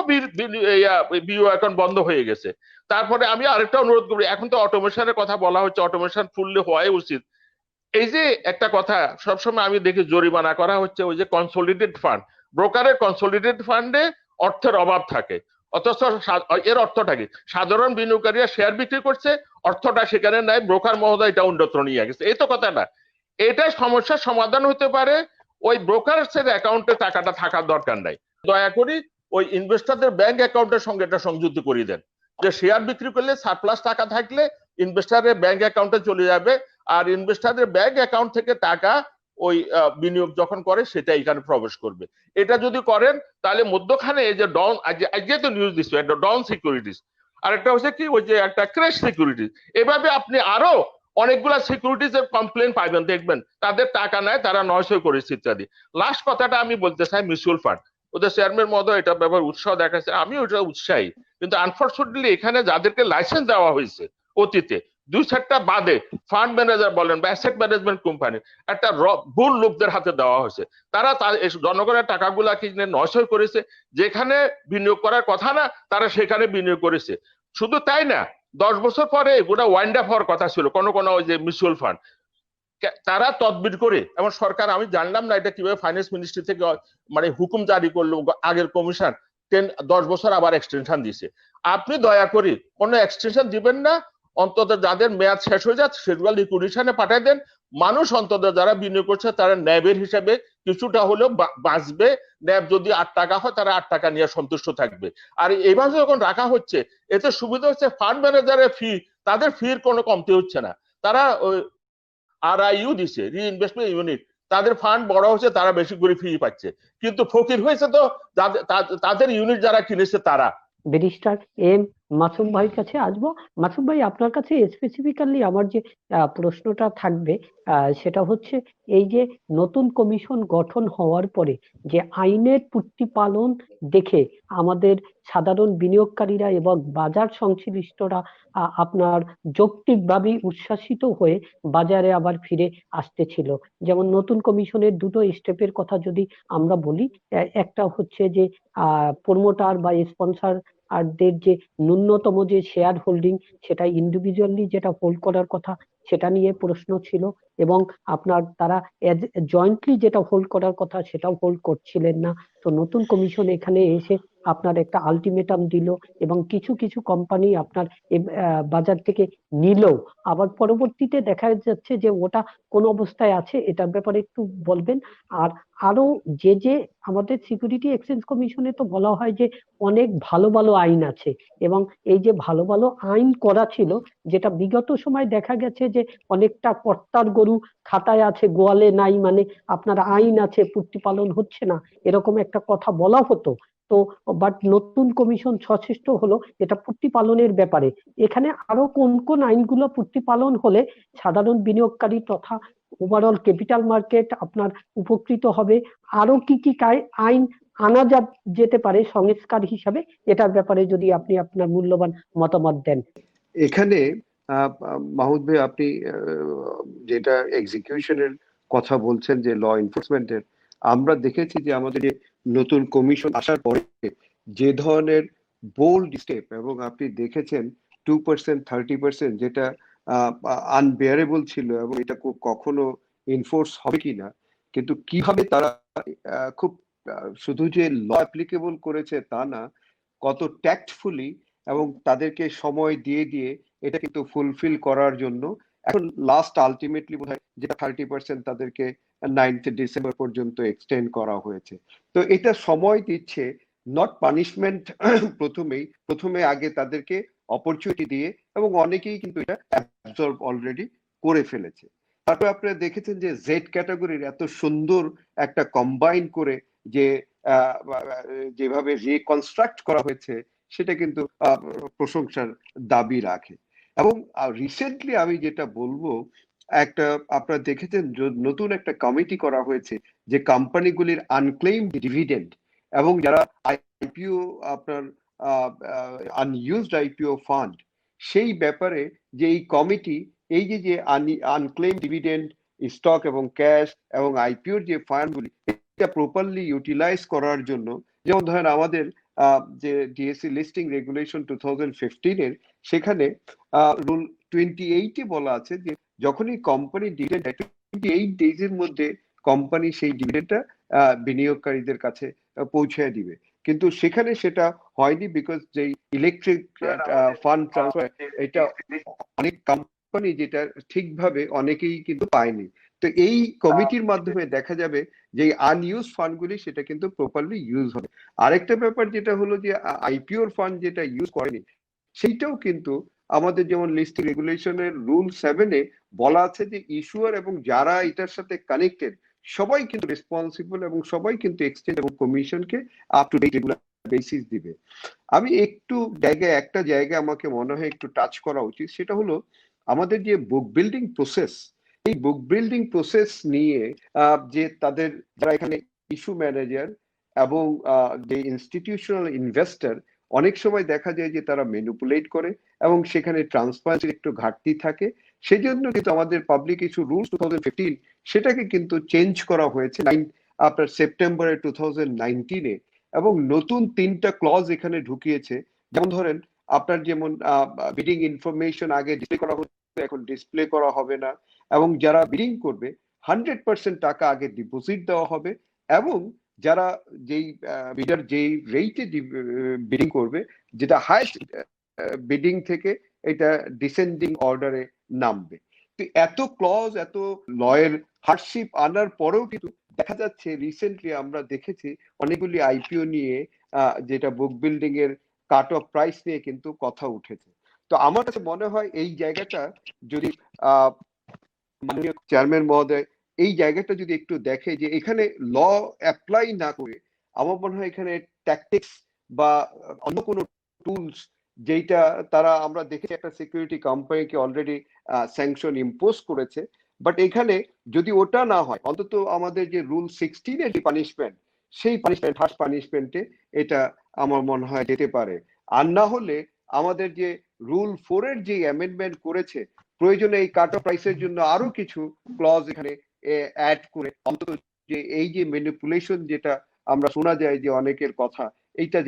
বিও অ্যাকাউন্ট বন্ধ হয়ে গেছে। তারপরে আমি আরেকটা অনুরোধ করি, এখন তো অটোমেশনের কথা বলা হচ্ছে, অটোমেশন ফুললি হওয়াই উচিত। এই যে একটা কথা সবসময় আমি দেখি জরিমানা করা হচ্ছে, ওই যে কনসোলিডেটেড ফান্ড, ব্রোকারের কনসোলিডেটেড ফান্ডে অর্থের অভাব থাকে, অথচ এর অর্থটা কি, সাধারণ বিনিয়োগকারীরা শেয়ার বিক্রি করছে, অর্থটা সেখানে নাই, ব্রোকার মহোদয় এটা অন্যত্র নিয়ে গেছে, এই তো কথাটা। এটা সমস্যার সমাধান হতে পারে, ওই ব্রোকারের অ্যাকাউন্টে টাকাটা থাকার দরকার নাই। দয়া করি ওই ইনভেস্টরদের ব্যাংক অ্যাকাউন্টের সঙ্গে এটা সংযুক্ত করে দেন, যে শেয়ার বিক্রি করলে সারপ্লাস টাকা থাকলে ইনভেস্টরের ব্যাংক অ্যাকাউন্টে চলে যাবে, আর ইনভেস্টরদের ব্যাংক অ্যাকাউন্ট থেকে টাকা ওই বিনিয়োগ যখন করে সেটা এখানে প্রবেশ করবে। এটা যদি করেন তাহলে মধ্যখানে এই যে ডন, আজকে তো নিউজ দিচ্ছে একটা ডন সিকিউরিটিস, আর একটা হচ্ছে কি ওই যে একটা ক্র্যাশ সিকিউরিটিস, এভাবে আপনি আরো অনেকগুলা সিকিউরিটিজ এর কমপ্লেন পাইবেন, দেখবেন তাদের টাকা নাই, তারা নয়সই করেছে ইত্যাদি। লাস্ট কথাটা আমি বলতে চাই, মিউচুয়াল ফান্ড, ওদের চেয়ারম্যান মহোদয় এটা ব্যাপারে উৎসাহ দেখাচ্ছে, আমি ওটা উৎসাহী, কিন্তু আনফর্চুনেটলি এখানে যাদেরকে লাইসেন্স দেওয়া হয়েছে অতীতে 2-4টা বাদে, ফান্ড ম্যানেজার বলেন বা অ্যাসেট ম্যানেজমেন্ট কোম্পানি, একটা ভুল লোকদের হাতে দেওয়া হয়েছে, তারা জনগণের টাকাগুলা কিনে নয়সই করেছে, যেখানে বিনিয়োগ করার কথা না তারা সেখানে বিনিয়োগ করেছে। শুধু তাই না, 10 বছর পরে এগুলা ওয়াইন্ড আপ হওয়ার কথা ছিল, কোন কোন ওই যে মিউচুয়াল ফান্ড, তারা তদবির করে, এবং সরকার, আমি জানলাম না এটা কিভাবে ফাইন্যান্স মিনিস্ট্রি থেকে মানে হুকুম জারি করলো, আগের কমিশন 10 বছর আবার এক্সটেনশন দিছে। আপনি দয়া করে কোনো এক্সটেনশন দিবেন না, অন্তত যাদের মেয়াদ শেষ হয়ে যাচ্ছে সেগুলো লিকুইডেশনে পাঠিয়ে দেন। মানুষ অন্তত যারা বিনিয়োগ করছে তারা ন্যাবের হিসাবে কিছুটা হলেও বাঁচবে। ন্যাব যদি 8 টাকা হয় তারা 8 টাকা নিয়ে সন্তুষ্ট থাকবে। আর এইভাবে যখন রাখা হচ্ছে এতে সুবিধা হচ্ছে ফান্ড ম্যানেজারের ফি, তাদের ফির কোনো কমতি হচ্ছে না। তারা RIU দিছে, রিইনভেস্টমেন্ট ইউনিট, তাদের ফান্ড বড় হচ্ছে, তারা বেশি করে ফি পাচ্ছে, কিন্তু ফকির হয়েছে তো তাদের ইউনিট যারা কিনেছে তারা। ব্যারিস্টার এম মাসুম ভাইয়ের কাছে আসবো। মাসুম ভাই, আপনার কাছে স্পেসিফিক্যালি আমার যে প্রশ্নটা থাকবে সেটা হচ্ছে, এই যে নতুন কমিশন গঠন হওয়ার পরে যে আইনের প্রতিপালন দেখে আমাদের সাধারণ বিনিয়োগকারীরা এবং বাজার সংশ্লিষ্টরা আপনার যৌক্তিকভাবে উচ্ছ্বাসিত হয়ে বাজারে আবার ফিরে আসতেছিল। যেমন নতুন কমিশনের দুটো স্টেপের কথা যদি আমরা বলি, একটা হচ্ছে যে প্রমোটার বা স্পন্সর আরদের যে ন্যূনতম যে শেয়ার হোল্ডিং, সেটা ইন্ডিভিজুয়ালি যেটা হোল্ড করার কথা সেটা নিয়ে প্রশ্ন ছিল, এবং আপনার তারা জয়েন্টলি যেটা হোল্ড করার কথা সেটাও হোল্ড করছিলেন না। তো নতুন কমিশন এখানে এসে আপনার একটা আলটিমেটাম দিল, এবং কিছু কিছু কোম্পানি আপনার বাজার থেকে নিলেও আবার পরবর্তীতে দেখা যাচ্ছে যে ওটা কোন অবস্থায় আছে, এটার ব্যাপারে একটু বলবেন। আর আরো যে যে আমাদের সিকিউরিটি এক্সচেঞ্জ কমিশনে তো বলা হয় যে অনেক ভালো ভালো আইন আছে, এবং এই যে ভালো ভালো আইন করা ছিল, যেটা বিগত সময় দেখা গেছে যে অনেকটা কর্তার গরু খাতায় আছে গোয়ালে নাই, মানে আপনার আইন আছে প্রতিপালন হচ্ছে না, এরকম একটা কথা বলা হতো। তো বাট নতুন কমিশন সচেষ্ট হলো এটা প্রতিপালনের ব্যাপারে। এখানে আরো কোন কোন আইনগুলো প্রতিপালন হলে সাধারণ বিনিয়োগকারী তথা ওভারঅল ক্যাপিটাল মার্কেট আপনার উপকৃত হবে? আরো কি কি আইন আনা যেতে পারে সংস্কার হিসাবে, এটার ব্যাপারে যদি আপনি আপনার মূল্যবান মতামত দেন। এখানে মাহমুদ ভাই, আপনি যেটা এক্সিকিউশনের কথা বলছেন, যে ল এনফোর্সমেন্টের, আমরা দেখেছি যে আমাদের যে নতুন কমিশন আসার পরে যে ধরনের বোল্ড স্টেপ, এবং আপনি দেখেছেন 2%, 30%, যেটা আনবেয়ারেবল ছিল, এবং এটা কখনো এনফোর্স হবে কিনা, কিন্তু কিভাবে তারা খুব শুধু যে ল অ্যাপ্লিকেবল করেছে তা না, কত ট্যাক্টফুলি এবং তাদেরকে সময় দিয়ে দিয়ে এটা কিন্তু ফুলফিল করার জন্য এখন লাস্ট আলটিমেটলি বোধহয় যেটা 30% তাদেরকে 9th ডিসেম্বর পর্যন্ত এক্সটেন্ড করা হয়েছে। তো এটা সময় দিচ্ছে, নট পানিশমেন্ট। প্রথমে আগে তাদেরকে অপরচুনিটি দিয়ে, এবং অনেকেই কিন্তু এটা অ্যাবজর্ব অলরেডি করে ফেলেছে। তারপরে আপনারা দেখেছেন যে জেড ক্যাটাগরির এত সুন্দর একটা কম্বাইন করে যে যেভাবে রিকনস্ট্রাক্ট করা হয়েছে, সেটা কিন্তু প্রশংসার দাবি রাখে। এবং রিসেন্টলি আমি যেটা বলবো, একটা আপনারা দেখেছেন নতুন একটা কমিটি করা হয়েছে যে কোম্পানিগুলির আনক্লেইমড ডিভিডেন্ড এবং যারা আইপিও আপনার আনইউজড আইপিও ফান্ড, সেই ব্যাপারে যে এই কমিটি এই যে আনক্লেইম ডিভিডেন্ড, স্টক এবং ক্যাশ এবং আইপিওর যে ফান্ডগুলি, এটা প্রপারলি ইউটিলাইজ করার জন্য, যেমন ধরেন আমাদের যে ডিএসসি লিস্টিং রেগুলেশন 2015 সেখানে রুল 28 বলা আছে যে যখনই কোম্পানি ডিভিডেন্ড 28 ডেজ এর মধ্যে কোম্পানি সেই ডিভিডেন্ডটা বিনিয়োগকারীদের কাছে পৌঁছে দিবে। কিন্তু সেখানে সেটা হয়নি, বিকজ যে ইলেকট্রিক ফান্ড ট্রান্সফার, এটা অনেক কোম্পানি যেটা ঠিকভাবে অনেকেই কিন্তু পায়নি। তো এই কমিটির মাধ্যমে দেখা যাবে যে আনইউজ ফান্ডগুলি সেটা কিন্তু প্রপারলি ইউজ হবে। আরেকটা ব্যাপার যেটা হলো যে আইপিওর ফান্ড যেটা ইউজ করেনি, সেইটাও কিন্তু আমাদের যেমন লিস্টিং রেগুলেশনের রুল 7 বলা আছে যে ইস্যুয়ার এবং যারা এটার সাথে কানেক্টেড সবাই কিন্তু রেসপন্সিবল, এবং সবাই কিন্তু এক্সচেঞ্জ এবং কমিশনকে up to date regular basis দিবে। আমি একটা জায়গায় আমাকে মনে হয় একটু টাচ করা উচিত, সেটা হলো আমাদের যে বুক বিল্ডিং প্রসেস, এই বুক বিল্ডিং প্রসেস নিয়ে যে তাদের যারা এখানে ইস্যু ম্যানেজার এবং যে ইনস্টিটিউশনাল ইনভেস্টর, অনেক সময় দেখা যায় যে তারা ম্যানিপুলেট করে এবং সেখানে ট্রান্সপারেন্সির একটু ঘাটতি থাকে। সেই জন্য কিন্তু আমাদের পাবলিক ইস্যু রুলস 2015 সেটাকে কিন্তু চেঞ্জ করা হয়েছে আপনার সেপ্টেম্বরে 2019 এবং নতুন 3টা ক্লজ এখানে ঢুকিয়েছে। যেমন ধরেন আপনার যেমন বিডিং ইনফরমেশন আগে ডিসপ্লে করা হতো, এখন ডিসপ্লে করা হবে না, এবং যারা বিডিং করবে 100% টাকা আগে ডিপোজিট দেওয়া হবে, এবং যারা যেই বিডার যেই রেটে বিডিং করবে, যেটা হাইস্ট বিডিং থেকে এটা ডিসেন্ডিং অর্ডারে নামবে। তো এত ক্লজ, এত লয়ের হার্ডশিপ আনার পরেও কিন্তু দেখা যাচ্ছে রিসেন্টলি আমরা দেখেছি অনেকগুলি আইপিও নিয়ে যেটা বুক বিল্ডিং এর কাট অফ প্রাইস নিয়ে কিন্তু কথা উঠেছে। তো আমার কাছে মনে হয় এই জায়গাটা যদি মাননীয় চেয়ারম্যান মহোদয় এই জায়গাটা যদি একটু দেখে যে এখানে ল অ্যাপ্লাই না করে, আমার মনে হয় এখানে ট্যাকটিক্স বা অন্য কোনো টুলস, যেটা তারা আমরা দেখেছি একটা সিকিউরিটি কোম্পানিকে অলরেডি স্যাংশন ইম্পোজ করেছে, বাট এখানে যদি ওটা না হয়, অন্তত আমাদের যে রুল 16 এর যে পানিশমেন্ট, সেই পানিশমেন্ট হার্শ পানিশমেন্টে এটা আমার মনে হয় যেতে পারে। আর না হলে আমাদের যে রুল 4 এর যে অ্যামেন্ডমেন্ট করেছে, প্রয়োজনে এই কাট অফ প্রাইসের জন্য আরো কিছু ক্লজ এখানে অ্যাড করে, অন্তত যে এই যে ম্যানিপুলেশন যেটা আমরা শোনা যায় যে অনেকের কথা, এইটা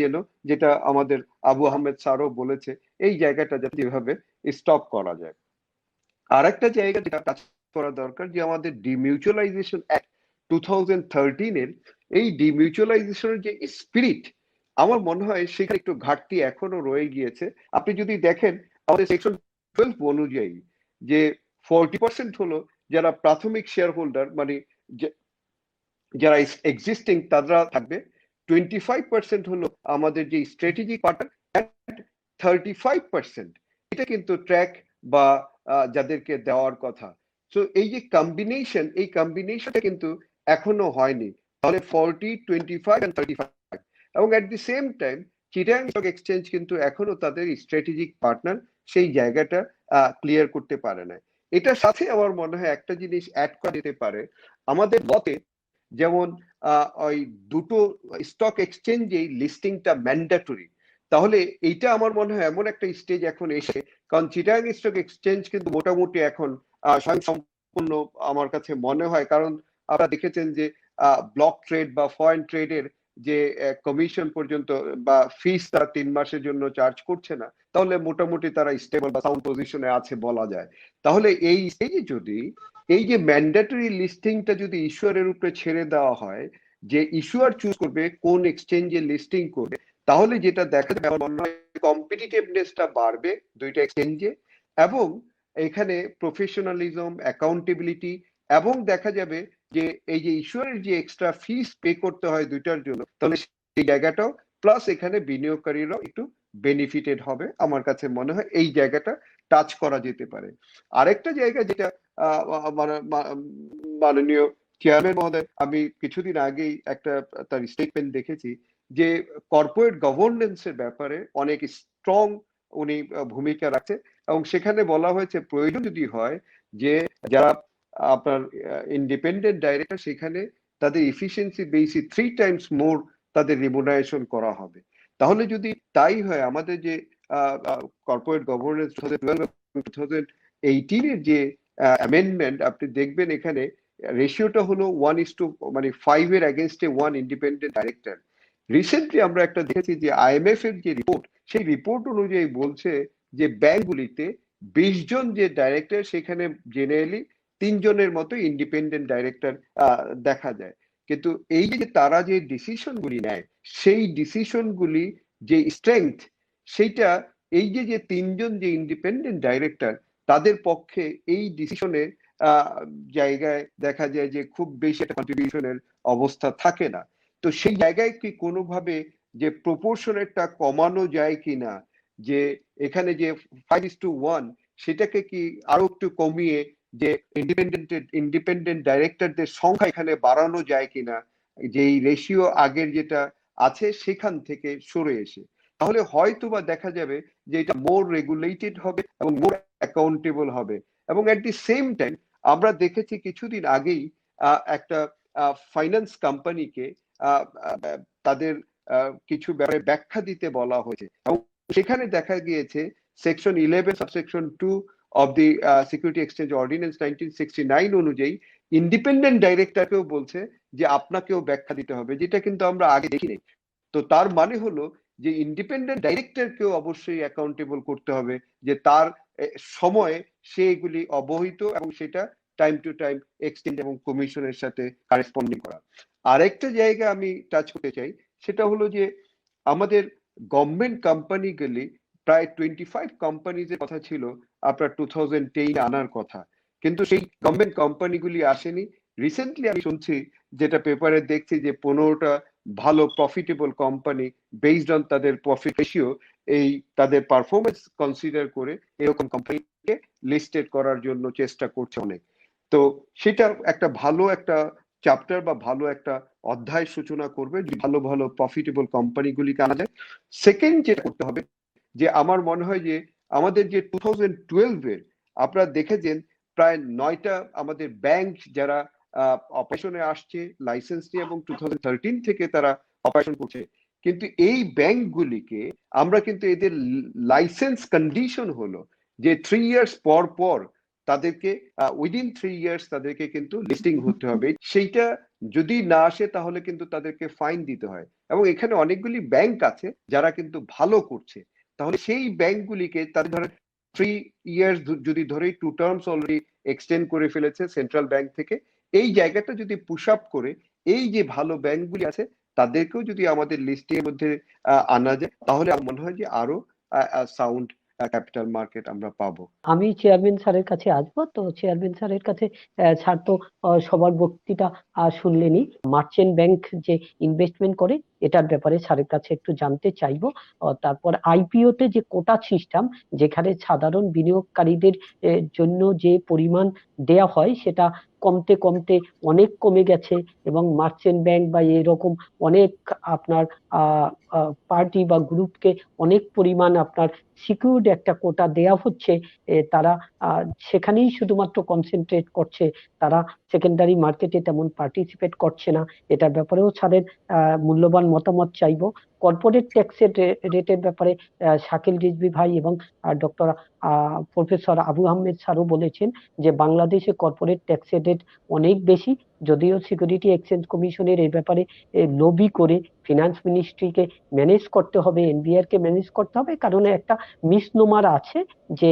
যেটা আমাদের আবু আহমেদ স্যারও বলেছে, এই জায়গাটা যাতে এভাবে স্টপ করা যায়। আর একটা জায়গা যেটা কাজ করা দরকার, যে আমাদের ডিমিউচুয়ালাইজেশন অ্যাক্ট 2013 এর এই ডিমিউচুয়ালাইজেশনের যে স্পিরিট, আমার মনে হয় সেখানে একটু ঘাটতি এখনো রয়ে গিয়েছে। আপনি যদি দেখেন আমাদের সেকশন 12 অনুযায়ী যে 40% হলো যারা প্রাথমিক শেয়ার হোল্ডার, মানে যারা এক্সিস্টিং তারা থাকবে, 25% হলো আমাদের যে স্ট্র্যাটেজিক পার্টনার, 35% এটা কিন্তু ট্র্যাক বা যাদেরকে দেওয়ার কথা। সো এই যে কম্বিনেশন, এই কম্বিনেশনটা কিন্তু এখনো হয়নি। তাহলে 40, 25 and 35, এবং at the same time Chittagong stock exchange কিন্তু এখনো তাদের স্ট্র্যাটেজিক পার্টনার সেই জায়গাটা ক্লিয়ার করতে পারে না। এটার সাথে আমার মনে হয় একটা জিনিস অ্যাড করা যেতে পারে, আমাদের লতে যেমন ওই দুটো স্টক এক্সচেঞ্জে লিস্টিংটা ম্যান্ডেটরি, তাহলে এইটা আমার মনে হয় এমন একটা স্টেজ এখন এসে, কারণ চিটাগাং স্টক এক্সচেঞ্জ কিন্তু মোটামুটি এখন স্বয়ংসম্পূর্ণ আমার কাছে মনে হয়, কারণ আপনারা দেখেছেন যে ব্লক ট্রেড বা ফরেন ট্রেডের যে কমিশন পর্যন্ত বা ফিস তারা 3 মাসের জন্য চার্জ করছে না, তাহলে মোটামুটি তারা স্টেবল বা সাউন্ড পজিশনে আছে বলা যায়। তাহলে এই স্টেজে যদি এই যে ম্যান্ডেটরি লিস্টিংটা যদি ইস্যুয়ারের উপরে ছেড়ে দেওয়া হয়, যে ইস্যুয়ার চুজ করবে কোন এক্সচেঞ্জে লিস্টিং করবে, তাহলে যেটা দেখা যাবে আমার মনে হয় কম্পিটিটিভনেসটা বাড়বে দুইটা এক্সচেঞ্জে, এবং এখানে প্রফেশনালিজম, অ্যাকাউন্টেবিলিটি, এবং দেখা যাবে যে এই যে ইস্যুয়ারের যে এক্সট্রা ফিস পে করতে হয় দুইটার জন্য, তাহলে সেই জায়গাটাও প্লাস এখানে বিনিয়োগকারীরাও একটু বেনিফিটেড হবে। আমার কাছে মনে হয় এই জায়গাটা টাচ করা যেতে পারে। আরেকটা জায়গা যেটা মাননীয় চেয়ারম্যান মহোদয়, আমি কিছুদিন আগেই একটা তার স্টেটমেন্ট দেখেছি যে কর্পোরেট গভর্নেন্সের ব্যাপারে অনেক স্ট্রং উনি ভূমিকা রাখছে, এবং সেখানে বলা হয়েছে প্রয়োজন যদি হয় যে যারা আপনার ইন্ডিপেন্ডেন্ট ডাইরেক্টর, সেখানে তাদের এফিসিয়েন্সি বেসি 3 টাইমস মোর তাদের রিমুনারেশন করা হবে। তাহলে যদি তাই হয়, আমাদের যে কর্পোরেট গভর্নেন্স 2018 এর যে অ্যামেন্ডমেন্ট, আপনি দেখবেন এখানে রেশিওটা হলো 1:5 এর এগেনস্টে 1 ইন্ডিপেন্ডেন্ট ডাইরেক্টর। রিসেন্টলি আমরা একটা দেখেছি যে আইএমএফ এর যে রিপোর্ট, সেই রিপোর্ট অনুযায়ী বলছে যে ব্যাংকগুলিতে 20 জন যে ডাইরেক্টর, সেখানে জেনারেলি 3 জনের মতো ইন্ডিপেন্ডেন্ট ডাইরেক্টর দেখা যায়। কিন্তু এই যে তারা যে ডিসিশনগুলি নেয়, সেই ডিসিশনগুলি যে স্ট্রেংথ, সেইটা এই যে 3 জন যে ইন্ডিপেন্ডেন্ট ডাইরেক্টর, তাদের পক্ষে এই ডিসিশনের জায়গায় দেখা যায় যে খুব বেশি একটা কন্ট্রিবিউশনের অবস্থা থাকে না। তো সেই জায়গায় কি কোনোভাবে যে প্রপোর্শনেটটা কমানো যায় কিনা, যে এখানে যে 5:1 সেটাকে কি আরো একটু কমিয়ে যে ইন্ডিপেন্ডেন্ট ডাইরেক্টরদের সংখ্যা এখানে বাড়ানো যায় কিনা, যে এই রেশিও আগের যেটা আছে সেখান থেকে সরে এসে, তাহলে হয়তো বা দেখা যাবে যে এটা মোর রেগুলেটেড হবে এবং মোর অ্যাকাউন্টেবল হবে। এবং এট দি সেম টাইম আমরা দেখেছি কিছুদিন আগেই একটা ফাইন্যান্স কোম্পানিকে তাদের কিছু ব্যাপারে ব্যাখ্যা দিতে বলা হয়েছে, এবং সেখানে দেখা গিয়েছে section 11 subsection 2 of the security exchange ordinance 1969 অনুযায়ী ইন্ডিপেন্ডেন্ট ডাইরেক্টরকেও বলছে যে আপনাকেও ব্যাখ্যা দিতে হবে, যেটা কিন্তু আমরা আগে দেখিনি। তো তার মানে হলো যে ইন্ডিপেন্ডেন্ট ডাইরেক্টরকেও অবশ্যই অ্যাকাউন্টেবল করতে হবে, যে তার সময়ে সে এগুলি অবহিত এবং সেটা টাইম টু টাইম এক্সচেঞ্জ এবং কমিশনের সাথে কারেসপন্ডিং করা। আরেকটা জায়গা আমি টাচ করতে চাই, সেটা হলো যে আমাদের গভর্নমেন্ট কোম্পানিগুলি প্রায় 25 কোম্পানিজের কথা ছিল আপনার 2010 আনার কথা, কিন্তু সেই গভর্নমেন্ট কোম্পানিগুলি আসেনি। রিসেন্টলি আমি শুনছি, যেটা পেপারে দেখছি, যে 15টা ভালো প্রফিটেবল কোম্পানি বেসড অন তাদের প্রফিট রেশিও, এই তাদের পারফরমেন্স কনসিডার করে এরকম কোম্পানিকে লিস্টেড করার জন্য চেষ্টা করছে অনেক। তো সেটা একটা ভালো একটা চ্যাপ্টার বা ভালো একটা অধ্যায় সূচনা করবে, ভালো ভালো প্রফিটেবল কোম্পানিগুলিকে আনা যায়। সেকেন্ড যেটা করতে হবে, যে আমার মনে হয় যে আমাদের যে 2012 এর আপনারা দেখেছেন প্রায় 9টা আমাদের ব্যাংক যারা অপারেশনে আসছে লাইসেন্স নিয়ে, এবং 2013 থেকে তারা অপারেশন করছে, কিন্তু এই ব্যাংকগুলিকে আমরা কিন্তু এদের লাইসেন্স কন্ডিশন হলো যে 3 ইয়ার্স পর পর তাদেরকে উইদিন 3 ইয়ার্স তাদেরকে কিন্তু লিস্টিং হতে হবে। সেইটা যদি না আসে তাহলে কিন্তু তাদেরকে ফাইন দিতে হয়, এবং এখানে অনেকগুলি ব্যাংক আছে যারা কিন্তু ভালো করছে। তাহলে সেই ব্যাংকগুলিকে তাদের ধরেন 3 ইয়ার্স যদি ধরে 2 টার্মস অলরেডি এক্সটেন্ড করে ফেলেছে সেন্ট্রাল ব্যাংক থেকে, এই জায়গাটা যদি পুশ আপ করে এই যে ভালো ব্যাংকগুলি আছে তাদেরকেও যদি আমাদের লিস্টের মধ্যে আনা যায়, তাহলে আমার মনে হয় যে আরো সাউন্ড ক্যাপিটাল মার্কেট আমরা পাবো। আমি চেয়ারম্যান স্যারের কাছে আসবো। তো চেয়ারম্যান স্যারের কাছে স্যার তো সবার বক্তৃতা শুনলেনই। মার্চেন্ট ব্যাংক যে ইনভেস্টমেন্ট করে এটার ব্যাপারে স্যারের কাছে একটু জানতে চাইবো। তারপর আইপিও তে যে কোটা সিস্টেম, যেখানে সাধারণ বিনিয়োগকারীদের জন্য যে পরিমাণ দেয়া হয় সেটা কমতে কমতে অনেক কমে গেছে, এবং মার্চেন্ট ব্যাংক বা এরকম অনেক আপনার পার্টি বা গ্রুপকে অনেক পরিমাণ আপনার সিকিউরড একটা কোটা দেয়া হচ্ছে। তারা সেখানেই শুধুমাত্র কনসেন্ট্রেট করছে, তারা সেকেন্ডারি মার্কেটে তেমন পার্টিসিপেট করছে না। এটার ব্যাপারেও স্যারের মূল্যবান মতামত চাইবো। কর্পোরেট ট্যাক্সের রেটের ব্যাপারে শাকিল রিজভী ভাই এবং ডক্টর প্রফেসর আবু আহমেদ স্যারও বলেছেন যে বাংলাদেশে কর্পোরেট ট্যাক্সের রেট অনেক বেশি, যদিও সিকিউরিটি এক্সচেঞ্জ কমিশনের এই ব্যাপারে লবি করে ফিনান্স মিনিস্ট্রিকে ম্যানেজ করতে হবে, এনবিআর কে ম্যানেজ করতে হবে, কারণ একটা মিসনোমার আছে যে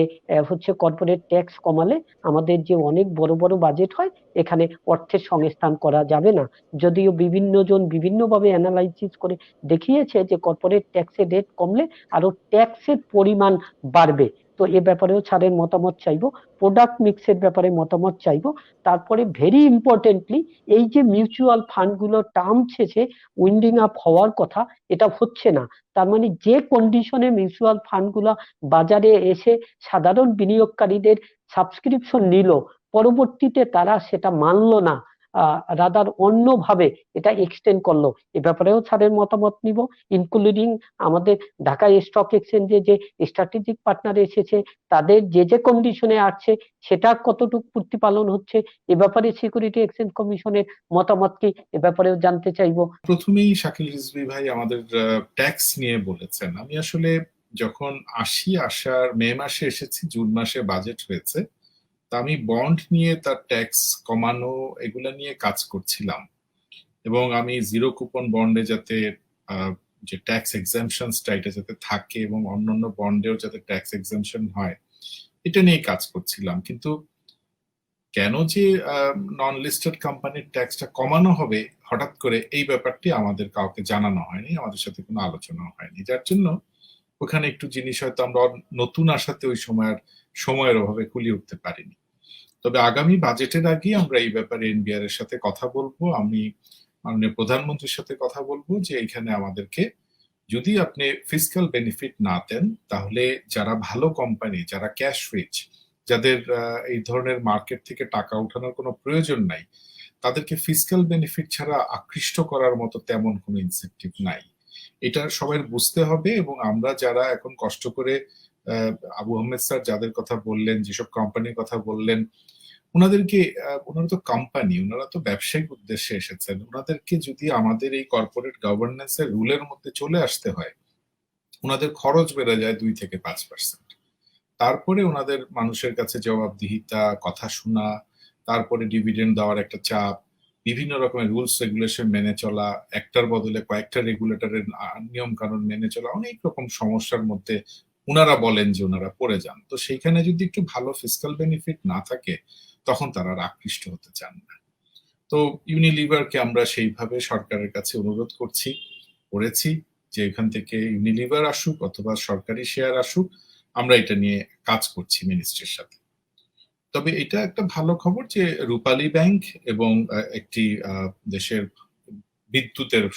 হচ্ছে কর্পোরেট ট্যাক্স কমালে আমাদের যে অনেক বড় বড় বাজেট হয় এখানে অর্থের সংস্থান করা যাবে না। যদিও বিভিন্ন জন বিভিন্নভাবে অ্যানালাইসিস করে দেখিয়েছে যে কর্পোরেট ট্যাক্সের রেট কমলে আরো ট্যাক্সের পরিমাণ বাড়বে। তো এ ব্যাপারেও ছাড়ের মতামত চাইবো, প্রোডাক্ট মিক্সের ব্যাপারে মতামত চাইবো। তারপরে ভেরি ইম্পর্টেন্টলি এই যে মিউচুয়াল ফান্ড গুলো টার্ম শেষে উইন্ডিং আপ হওয়ার কথা, এটা হচ্ছে না। তার মানে যে কন্ডিশনে মিউচুয়াল ফান্ড গুলো বাজারে এসে সাধারণ বিনিয়োগকারীদের সাবস্ক্রিপশন নিল, পরবর্তীতে তারা সেটা মানলো না, রাদার অন্যভাবে এটা এক্সটেন্ড করলো। এ ব্যাপারেও স্যারের মতামত নিব, ইনক্লুডিং আমাদের ঢাকা স্টক এক্সচেঞ্জে যে স্ট্র্যাটেজিক পার্টনার এসেছে তাদের যে যে কন্ডিশনে আসছে সেটা কতটুকু প্রতিপালন হচ্ছে, এ ব্যাপারে সিকিউরিটি এক্সচেঞ্জ কমিশনের মতামত কি, এ ব্যাপারেও জানতে চাইবো। প্রথমেই শাকিল রিজভী ভাই আমাদের ট্যাক্স নিয়ে বলেছেন। আমি আসলে যখন আসার মে মাসে এসেছি, জুন মাসে বাজেট হয়েছে, তা আমি বন্ড নিয়ে তার ট্যাক্স কমানো এগুলা নিয়ে কাজ করছিলাম, এবং আমি জিরো কুপন বন্ডে যাতে যে ট্যাক্স এক্সামশনসটা এটা যাতে থাকে এবং অন্যান্য বন্ডেও যাতে ট্যাক্স এক্সামশন হয় এটা নিয়ে কাজ করছিলাম। কিন্তু কেন যে নন লিস্টেড কোম্পানির ট্যাক্সটা কমানো হবে হঠাৎ করে, এই ব্যাপারটি আমাদের কাউকে জানানো হয়নি, আমাদের সাথে কোনো আলোচনা হয়নি, যার জন্য ওখানে একটু জিনিস হয়তো আমরা নতুন আসাতে ওই সময়ের অভাবে খুলিয়ে উঠতে পারিনি। তবে আগামী বাজেটের আগে আমরা এই ব্যাপারে এনবিআর এর সাথে কথা বলবো, আমি মাননীয় প্রধানমন্ত্রীর সাথে কথা বলবো যে এখানে আমাদেরকে যদি আপনি ফিসক্যাল বেনিফিট না দেন, তাহলে যারা ভালো কোম্পানি, যারা ক্যাশ রিচ, যাদের এই ধরনের মার্কেট থেকে টাকা উঠানোর কোনো প্রয়োজন নাই, তাদেরকে ফিসক্যাল বেনিফিট ছাড়া আকৃষ্ট করার মতো তেমন কোনো ইনসেন্টিভ নাই। এটা সবাই বুঝতে হবে। এবং আমরা যারা এখন কষ্ট করে আবু আহমেদ স্যার যাদের কথা বললেন, যেসব কোম্পানির কথা বললেন, ওনারা তো কোম্পানি, ওনারা তো ব্যবসায়িক উদ্দেশ্যে এসেছেন, ওনাদেরকে যদি আমাদের এই কর্পোরেট গভর্নেন্সের রুলের মধ্যে চলে আসতে হয়, ওনাদের খরচ বেড়ে যায় 2 থেকে 5%। তারপরে ওনাদের মানুষের কাছে জবাবদিহিতা, কথা শোনা, তারপরে ডিভিডেন্ড দেওয়ার একটা চাপ, বিভিন্ন রকমের রুলস রেগুলেশন মেনে চলা, একটার বদলে কয়েকটা রেগুলেটরের নিয়ম কানুন মেনে চলা, অনেক রকম সমস্যার মধ্যে ওনারা বলেন যে ওনারা পড়ে যান। তো সেইখানে যদি একটু ভালো ফিসক্যাল বেনিফিট না থাকে তখন তারা আকৃষ্ট হতে চান না। তো ইউনিলিভারকে আমরা সেইভাবে সরকারের কাছে অনুরোধ করেছি যে এখান থেকে ইউনিলিভার আসুক অথবা সরকারি শেয়ার আসুক, আমরা এটা নিয়ে কাজ করছি মিনিস্ট্রির সাথে। তবে এটা একটা ভালো খবর যে রূপালী ব্যাংক এবং একটি দেশের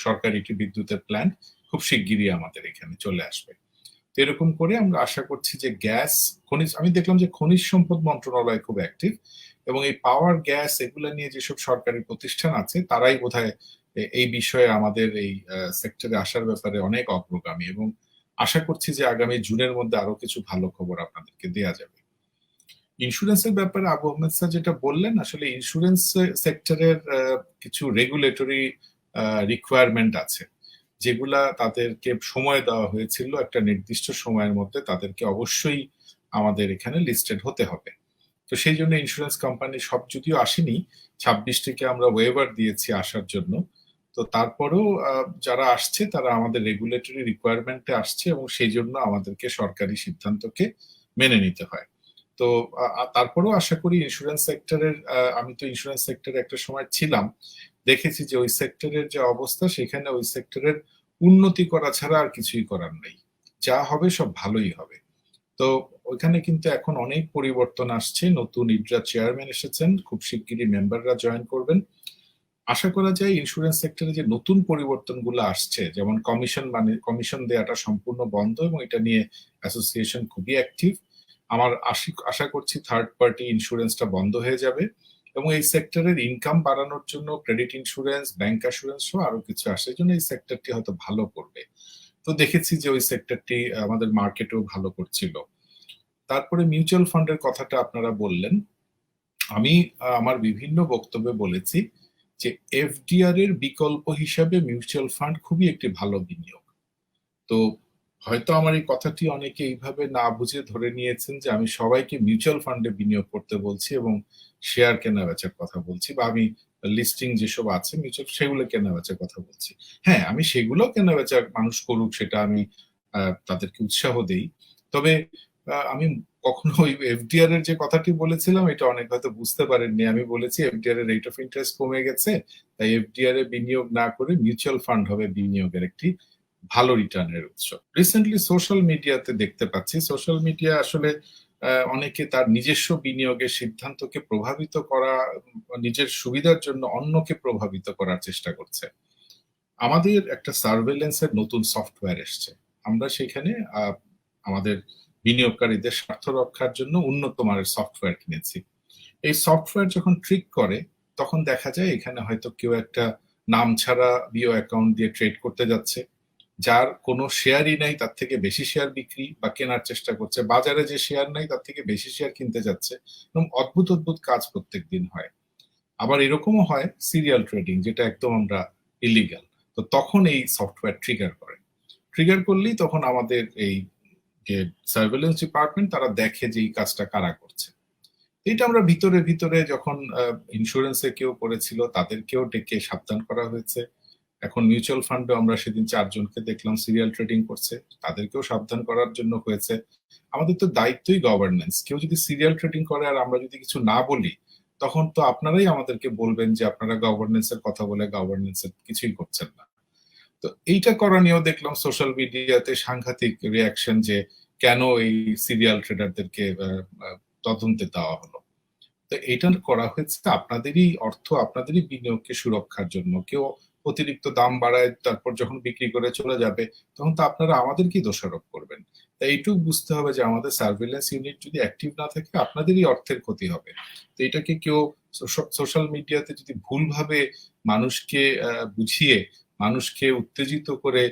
সরকারি একটি বিদ্যুতের প্ল্যান্ট খুব শিগগিরই আমাদের এখানে চলে আসবে। এরকম করে আমরা আশা করছি যে গ্যাস, খনিজ, আমি দেখলাম যে খনিজ সম্পদ মন্ত্রণালয় খুব অ্যাক্টিভ, এবং এই পাওয়ার, গ্যাস এগুলা নিয়ে যেসব সরকারি প্রতিষ্ঠান আছে তারাই বোধহয় এই বিষয়ে আমাদের এই সেক্টরে আসার ব্যাপারে অনেক অগ্রগামী, এবং আশা করছি যে আগামী জুনের মধ্যে আরো কিছু ভালো খবর আপনাদেরকে দেয়া যাবে। ইন্স্যুরেন্সের ব্যাপারে আবু আহমেদ স্যার যেটা বললেন, আসলে ইন্স্যুরেন্স সেক্টরের কিছু রেগুলেটরি রিকোয়ারমেন্ট আছে যেগুলা তাদেরকে সময় দেওয়া হয়েছিল, একটা নির্দিষ্ট সময়ের মধ্যে তাদেরকে অবশ্যই আমাদের এখানে লিস্টেড হতে হবে। তো সেই জন্য ইন্স্যুরেন্স কোম্পানি সব যদিও আসেনি, 26টিকে আমরা ওয়েভার দিয়েছি আসার জন্য। তো তারপরেও যারা আসছে তারা আমাদের রেগুলেটরি রিকোয়ারমেন্টে আসছে, এবং সেই জন্য আমাদেরকে সরকারি সিদ্ধান্তকে মেনে নিতে হয়। তো তারপরেও আশা করি ইন্স্যুরেন্স সেক্টরের, আমি তো ইন্স্যুরেন্স সেক্টরে একটা সময় ছিলাম, দেখেছি যে ওই সেক্টরের যে অবস্থা, সেখানে ওই সেক্টরের উন্নতি করা ছাড়া আর কিছুই করার নেই, যা হবে সব ভালোই হবে। তো ওইখানে কিন্তু এখন অনেক পরিবর্তন আসছে, নতুন ইডরা চেয়ারম্যান এসেছেন, খুব শিগগিরই মেম্বাররা জয়েন করবেন। আশা করা যায় ইন্স্যুরেন্স সেক্টরে যে নতুন পরিবর্তনগুলো আসছে, যেমন কমিশন দেওয়াটা সম্পূর্ণ বন্ধ, এবং এটা নিয়ে অ্যাসোসিয়েশন খুবই অ্যাক্টিভ। আমার আশা করছি থার্ড পার্টি ইন্স্যুরেন্সটা বন্ধ হয়ে যাবে, এবং এই সেক্টরের ইনকাম বাড়ানোর জন্য ক্রেডিট ইন্স্যুরেন্স, ব্যাংক অ্যাসুরেন্স সহ আরো কিছু আসে, এই জন্য এই সেক্টরটি হয়তো ভালো করবে। তো দেখেছি যে ওই সেক্টরটি আমাদের মার্কেটেও ভালো করছিল। তারপরে মিউচুয়াল ফান্ডের কথাটা আপনারা বললেন, আমি আমার বিভিন্ন বক্তব্যে বলেছি যে এফডিআর এর বিকল্প হিসাবে মিউচুয়াল ফান্ড খুবই একটি ভালো বিনিয়োগ। তো হয়তো আমার এই কথাটি অনেকে এইভাবে না বুঝে ধরে নিয়েছেন যে আমি সবাইকে মিউচুয়াল ফান্ডে বিনিয়োগ করতে বলছি এবং শেয়ার কেনা বেচার কথা বলছি, বা আমি লিস্টিং যেসব আছে মিউচুয়াল সেগুলো কেনা বেচার কথা বলছি। হ্যাঁ, আমি সেগুলো কেনা বেচা মানুষ করুক, সেটা আমি তাদেরকে উৎসাহ দেই। তবে আমি কখনো ওই এফডিআর এর যে কথাটি বলেছিলাম এটা অনেক হয়তো বুঝতে পারেননি। আমি বলেছি এফডিআর এর রেট অফ ইন্টারেস্ট কমে গেছে, তাই এফডিআর এ বিনিয়োগ না করে মিউচুয়াল ফান্ড হবে বিনিয়োগের একটি ভালো রিটার্নের উৎস। রিসেন্টলি সোশ্যাল মিডিয়াতে দেখতে পাচ্ছি, সোশ্যাল মিডিয়া আসলে অনেকে তার নিজস্ব বিনিয়োগের সিদ্ধান্তকে প্রভাবিত করা, নিজের সুবিধার জন্য অন্যকে প্রভাবিত করার চেষ্টা করছে। আমাদের একটা সার্ভেলেন্সের নতুন সফটওয়্যার এসছে, আমরা সেখানে আমাদের বিনিয়োগকারীদের স্বার্থ রক্ষার জন্য উন্নত মানের সফটওয়্যার কিনেছি। এই সফটওয়্যার যখন ট্রিক করে তখন দেখা যায় এখানে হয়তো কেউ একটা নাম ছাড়া বিও অ্যাকাউন্ট দিয়ে ট্রেড করতে যাচ্ছে, যার কোনো শেয়ারই নাই তার থেকে বেশি শেয়ার বিক্রি বা কেনার চেষ্টা করছে, বাজারে যে শেয়ার নাই তার থেকে বেশি শেয়ার কিনতে যাচ্ছে, এবং অদ্ভুত অদ্ভুত কাজ প্রত্যেক দিন হয়। আবার এরকমও হয় সিরিয়াল ট্রেডিং, যেটা একদম আমরা ইলিগাল। তো তখন এই সফটওয়্যার ট্রিগার করে, ট্রিগার করলেই তখন আমাদের এই যে সার্ভেলেন্স ডিপার্টমেন্ট তারা দেখে যে এই কাজটা কারা করছে। এটা আমরা ভিতরে ভিতরে যখন ইন্স্যুরেন্সে কেউ করেছিল তাদেরকেও ডেকে সাবধান করা হয়েছে। এখন মিউচুয়াল ফান্ডে আমরা সেদিন 4 জনকে দেখলাম সিরিয়াল ট্রেডিং করছে, তাদেরকেও সাবধান করার জন্য হয়েছে। আমাদের তো দায়িত্বই গভর্নেন্স। কেউ যদি সিরিয়াল ট্রেডিং করে আর আমরা যদি কিছু না বলি, তখন তো আপনারাই আমাদেরকে বলবেন যে আপনারা গভর্নেন্সের কথা বলে গভর্নেন্সের কিছুই করছেন না। তো এইটা করা নিয়েও দেখলাম সোশ্যাল মিডিয়াতে সাংঘাতিক রিয়াকশন যে কেন এই সিরিয়াল ট্রেডারদেরকে তদন্তে দেওয়া হলো। তো এটা করা হয়েছে আপনাদেরই অর্থ, আপনাদেরই বিনিয়োগকে সুরক্ষার জন্য। কেউ অতিরিক্ত দাম বাড়ায় তারপর যখন বিক্রি করে চলে যাবে তখন তো আপনারা আমাদেরকেই দোষারোপ করবেন। তাই এইটুকু বুঝতে হবে যে আমাদের সার্ভেলেন্স ইউনিট যদি অ্যাক্টিভ না থাকে আপনাদেরই অর্থের ক্ষতি হবে। তো এটাকে কেউ সোশ্যাল মিডিয়াতে যদি ভুলভাবে মানুষকে বুঝিয়ে, মানুষকে উত্তেজিত করে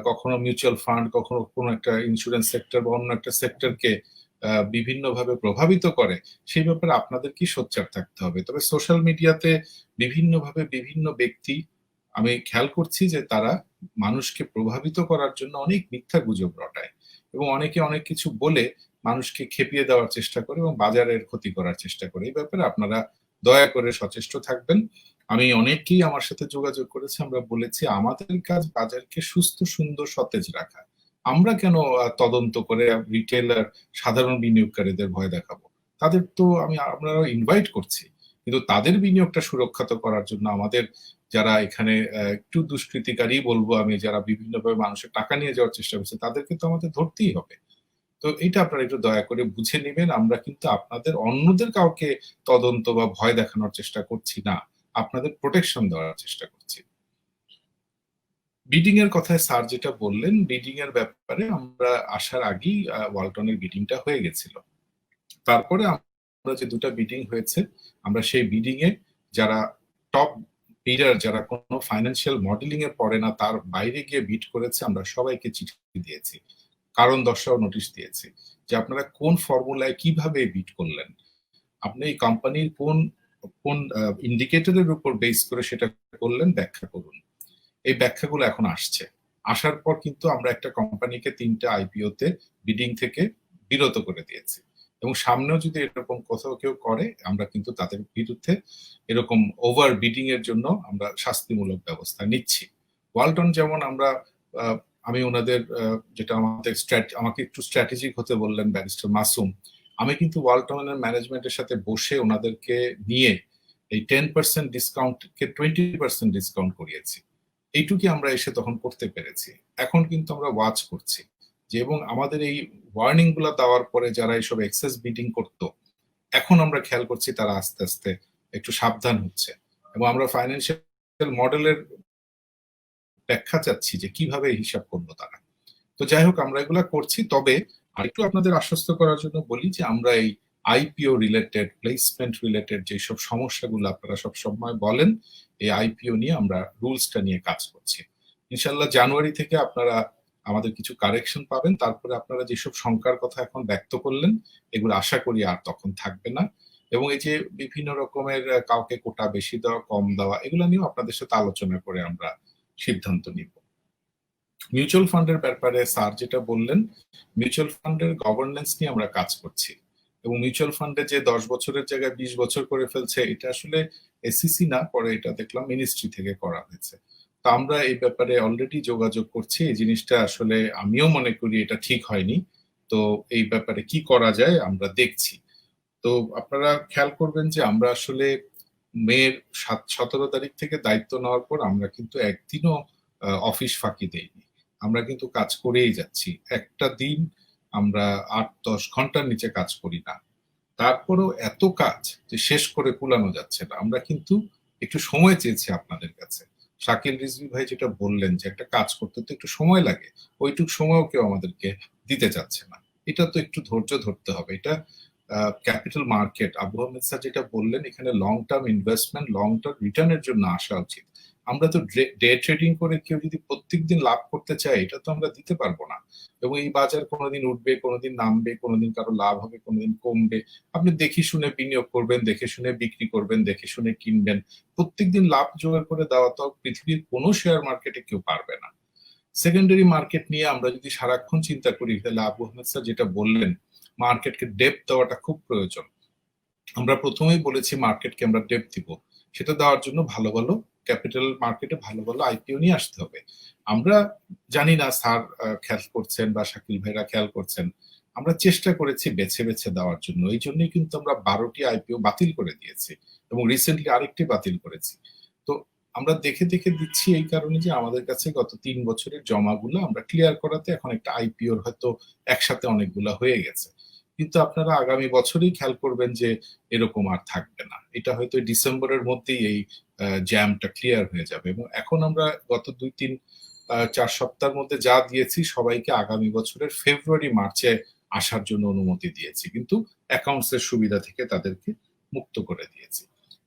কখনো মিউচুয়াল ফান্ড, কখনো কোনো একটা ইন্স্যুরেন্স সেক্টর বা অন্য একটা সেক্টরকে বিভিন্নভাবে প্রভাবিত করে, সেই ব্যাপারে আপনাদের কি সোচ্চার থাকতে হবে। তবে সোশ্যাল মিডিয়াতে বিভিন্নভাবে বিভিন্ন ব্যক্তি, আমি খেয়াল করছি যে তারা মানুষকে প্রভাবিত করার জন্য অনেক মিথ্যা গুজব রটায় এবং অনেকে অনেক কিছু বলে মানুষকে খেপিয়ে দেওয়ার চেষ্টা করে এবং বাজারের ক্ষতি করার চেষ্টা করে। এই ব্যাপারে আপনারা দয়া করে সচেষ্ট থাকবেন। আমি অনেকেই আমার সাথে যোগাযোগ করেছে, আমরা বলেছি আমাদের কাজ বাজারকে সুস্থ, সুন্দর, সতেজ রাখা। আমরা কেন তদন্ত করে রিটেলার, সাধারণ বিনিয়োগকারীদের ভয় দেখাবো? তাদের তো আমরা ইনভাইট করছি, কিন্তু তাদের বিনিয়োগটা সুরক্ষিত করার জন্য আমাদের যারা এখানে একটু দুষ্কৃতিকারী বলবো আমি, যারা বিভিন্নভাবে মানুষের টাকা নিয়ে যাওয়ার চেষ্টা করছে, তাদেরকে তো আমাদের ধরতেই হবে। তো এটা আপনারা একটু দয়া করে বুঝে নেবেন। আমরা কিন্তু আপনাদের অন্যদের কাউকে তদন্ত বা ভয় দেখানোর চেষ্টা করছি না, আপনাদের প্রোটেকশন দেওয়ার চেষ্টা করছি। বিডিং এর কথায় স্যার যেটা বললেন, বিডিং এর ব্যাপারে আমরা আসার আগেই ওয়ালটনের বিডিংটা হয়ে গেছিল। তারপরে আমরা যে 2টা বিডিং হয়েছে, আমরা সেই বিডিং এ যারা টপ বিডার, যারা কোনো ফাইন্যান্সিয়াল মডেলিং এ পড়ে না, তার বাইরে গিয়ে বিড করেছে, আমরা সবাইকে চিঠি দিয়েছি, কারণ দর্শাও নোটিশ দিয়েছি যে আপনারা কোন ফর্মুলায় কিভাবে বিড করলেন, আপনি এই কোম্পানির কোন কোন ইন্ডিকেটরের উপর বেস করে সেটা করলেন, ব্যাখ্যা করুন। এই ব্যাখ্যাগুলো এখন আসছে। আসার পর কিন্তু আমরা একটা কোম্পানিকে 3টা আইপিওতে বিডিং থেকে বিরত করে দিয়েছি, এবং সামনেও যদি এরকম কোথাও কেউ করে আমরা কিন্তু তাদের বিরুদ্ধে এরকম ওভার বিডিং এর জন্য আমরা শাস্তিমূলক ব্যবস্থা নিচ্ছি। ওয়ালটন যেমন আমরা আমি ওনাদের যেটা আমাকে একটু স্ট্র্যাটেজিক হতে বললেন ব্যারিস্টার মাসুম, আমি কিন্তু ওয়ালটনের ম্যানেজমেন্টের সাথে বসে ওনাদেরকে নিয়ে এই 10% ডিসকাউন্টকে 20% ডিসকাউন্ট করিয়েছি। এইটুকুই আমরা এসে তখন করতে পেরেছি। এখন কিন্তু আমরা ওয়াচ করছি যে, এবং আমাদের এই ওয়ার্নিং গুলা দেওয়ার পরে যারা এইসব এক্সেস বিডিং করতো, এখন আমরা খেয়াল করছি তারা আস্তে আস্তে একটু সাবধান হচ্ছে, এবং আমরা ফাইন্যান্সিয়াল মডেলের ব্যাখ্যা চাচ্ছি যে কিভাবে হিসাব করবো তারা। তো যাই হোক, আমরা এগুলা করছি। তবে আরেকটু আপনাদের আশ্বস্ত করার জন্য বলি যে আমরা এই আইপিও রিলেটেড, প্লেসমেন্ট রিলেটেড যেসব সমস্যাগুলো আপনারা সব সময় বলেন, এই আইপিও নিয়ে আমরা রুলসটা নিয়ে কাজ করছি। ইনশাল্লাহ জানুয়ারি থেকে আপনারা আমাদের কিছু কারেকশন পাবেন। তারপরে আপনারা যেসব শঙ্কার কথা এখন ব্যক্ত করলেন, এগুলো আশা করি আর তখন থাকবে না। এবং এই যে বিভিন্ন রকমের কাউকে কোটা বেশি দেওয়া, কম দেওয়া, এগুলো নিয়েও আপনাদের সাথে আলোচনা করে আমরা সিদ্ধান্ত নিব। মিউচুয়াল ফান্ডের ব্যাপারে স্যার যেটা বললেন, মিউচুয়াল ফান্ডের গভর্নেন্স নিয়ে আমরা কাজ করছি। এবং মিউচুয়াল ফান্ডে যে 10 বছরের জায়গায় 20 বছর করে ফেলছে, এটা আসলে এসিসি না, পরে এটা দেখলাম মিনিস্ট্রি থেকে করা হয়েছে। তো আমরা এই ব্যাপারে অলরেডি যোগাযোগ করছি। এই জিনিসটা আসলে আমিও মনে করি এটা ঠিক হয়নি। তো এই ব্যাপারে কি করা যায় আমরা দেখছি। তো আপনারা খেয়াল করবেন যে আমরা আসলে মের 17 তারিখ থেকে দায়িত্ব নেওয়ার পর আমরা কিন্তু একদিনও অফিস ফাঁকি দেইনি। আমরা কিন্তু কাজ করেই যাচ্ছি। একটা দিন আমরা 8-10 ঘন্টার নিচে কাজ করি না। তারপরেও এত কাজ যে শেষ করে কুলানো যাচ্ছে না। আমরা কিন্তু একটু সময় চেয়েছি আপনাদের কাছে। শাকিল রিজভী ভাই যেটা বললেন যে একটা কাজ করতে তো একটু সময় লাগে, ওইটুকু সময়ও কেউ আমাদেরকে দিতে চাচ্ছে না। এটা তো একটু ধৈর্য ধরতে হবে। এটা capital market, Abu Ahmed sir যেটা বললেন, এখানে long term investment, long term রিটার্নের জন্য আসা উচিত। আমরা তো ডে ট্রেডিং করে কেউ যদি প্রত্যেকদিন লাভ করতে চায়, এটা তো আমরা দিতে পারবো না। এবং এই বাজার কোনোদিন উঠবে, কোনোদিন নামবে, কোনোদিন কারো লাভ হবে, কোনোদিন কমবে। আপনি দেখে শুনে বিনিয়োগ করবেন, দেখে শুনে বিক্রি করবেন, দেখে শুনে কিনবেন। প্রত্যেকদিন লাভ জোগাড় করে দেওয়া তো পৃথিবীর কোনো শেয়ার মার্কেটে কেউ পারবে না। সেকেন্ডারি মার্কেট নিয়ে আমরা যদি সারাক্ষণ চিন্তা করি, তাহলে আবু আহমেদ স্যার যেটা বললেন, মার্কেটকে ডেপথ দেওয়াটা খুব প্রয়োজন। আমরা প্রথমেই বলেছি মার্কেটকে আমরা ডেপথ দিব। সেটা দেওয়ার জন্য ভালো ভালো ক্যাপিটাল মার্কেটে ভালো ভালো আইপিও নিয়ে আসতে হবে। আমরা জানি না স্যার খেয়াল করছেন বা শাকিল ভাইরা খেয়াল করছেন, আমরা চেষ্টা করেছি বেছে বেছে দেওয়ার জন্য। এই জন্যই কিন্তু আমরা 12টি আইপিও বাতিল করে দিয়েছি এবং রিসেন্টলি আরেকটি বাতিল করেছি। তো আমরা দেখে দেখে দিচ্ছি এই কারণে যে আমাদের কাছে গত 3 বছরের জমাগুলো আমরা ক্লিয়ার করাতে এখন একটা আইপিওর হয়তো একসাথে অনেকগুলা হয়ে গেছে। কিন্তু আপনারা আগামী বছরই খেয়াল করবেন যে এরকম আর থাকবে না। এটা হয়তো ডিসেম্বরের মধ্যেই এই জ্যামটা ক্লিয়ার হয়ে যাবে। এবং এখন আমরা গত 2-3-4 সপ্তাহের মধ্যে যা দিয়েছি, সবাইকে আগামী বছরের ফেব্রুয়ারি মার্চে আসার জন্য অনুমতি দিয়েছি, কিন্তু অ্যাকাউন্টসের সুবিধা থেকে তাদেরকে মুক্ত করে দিয়েছি।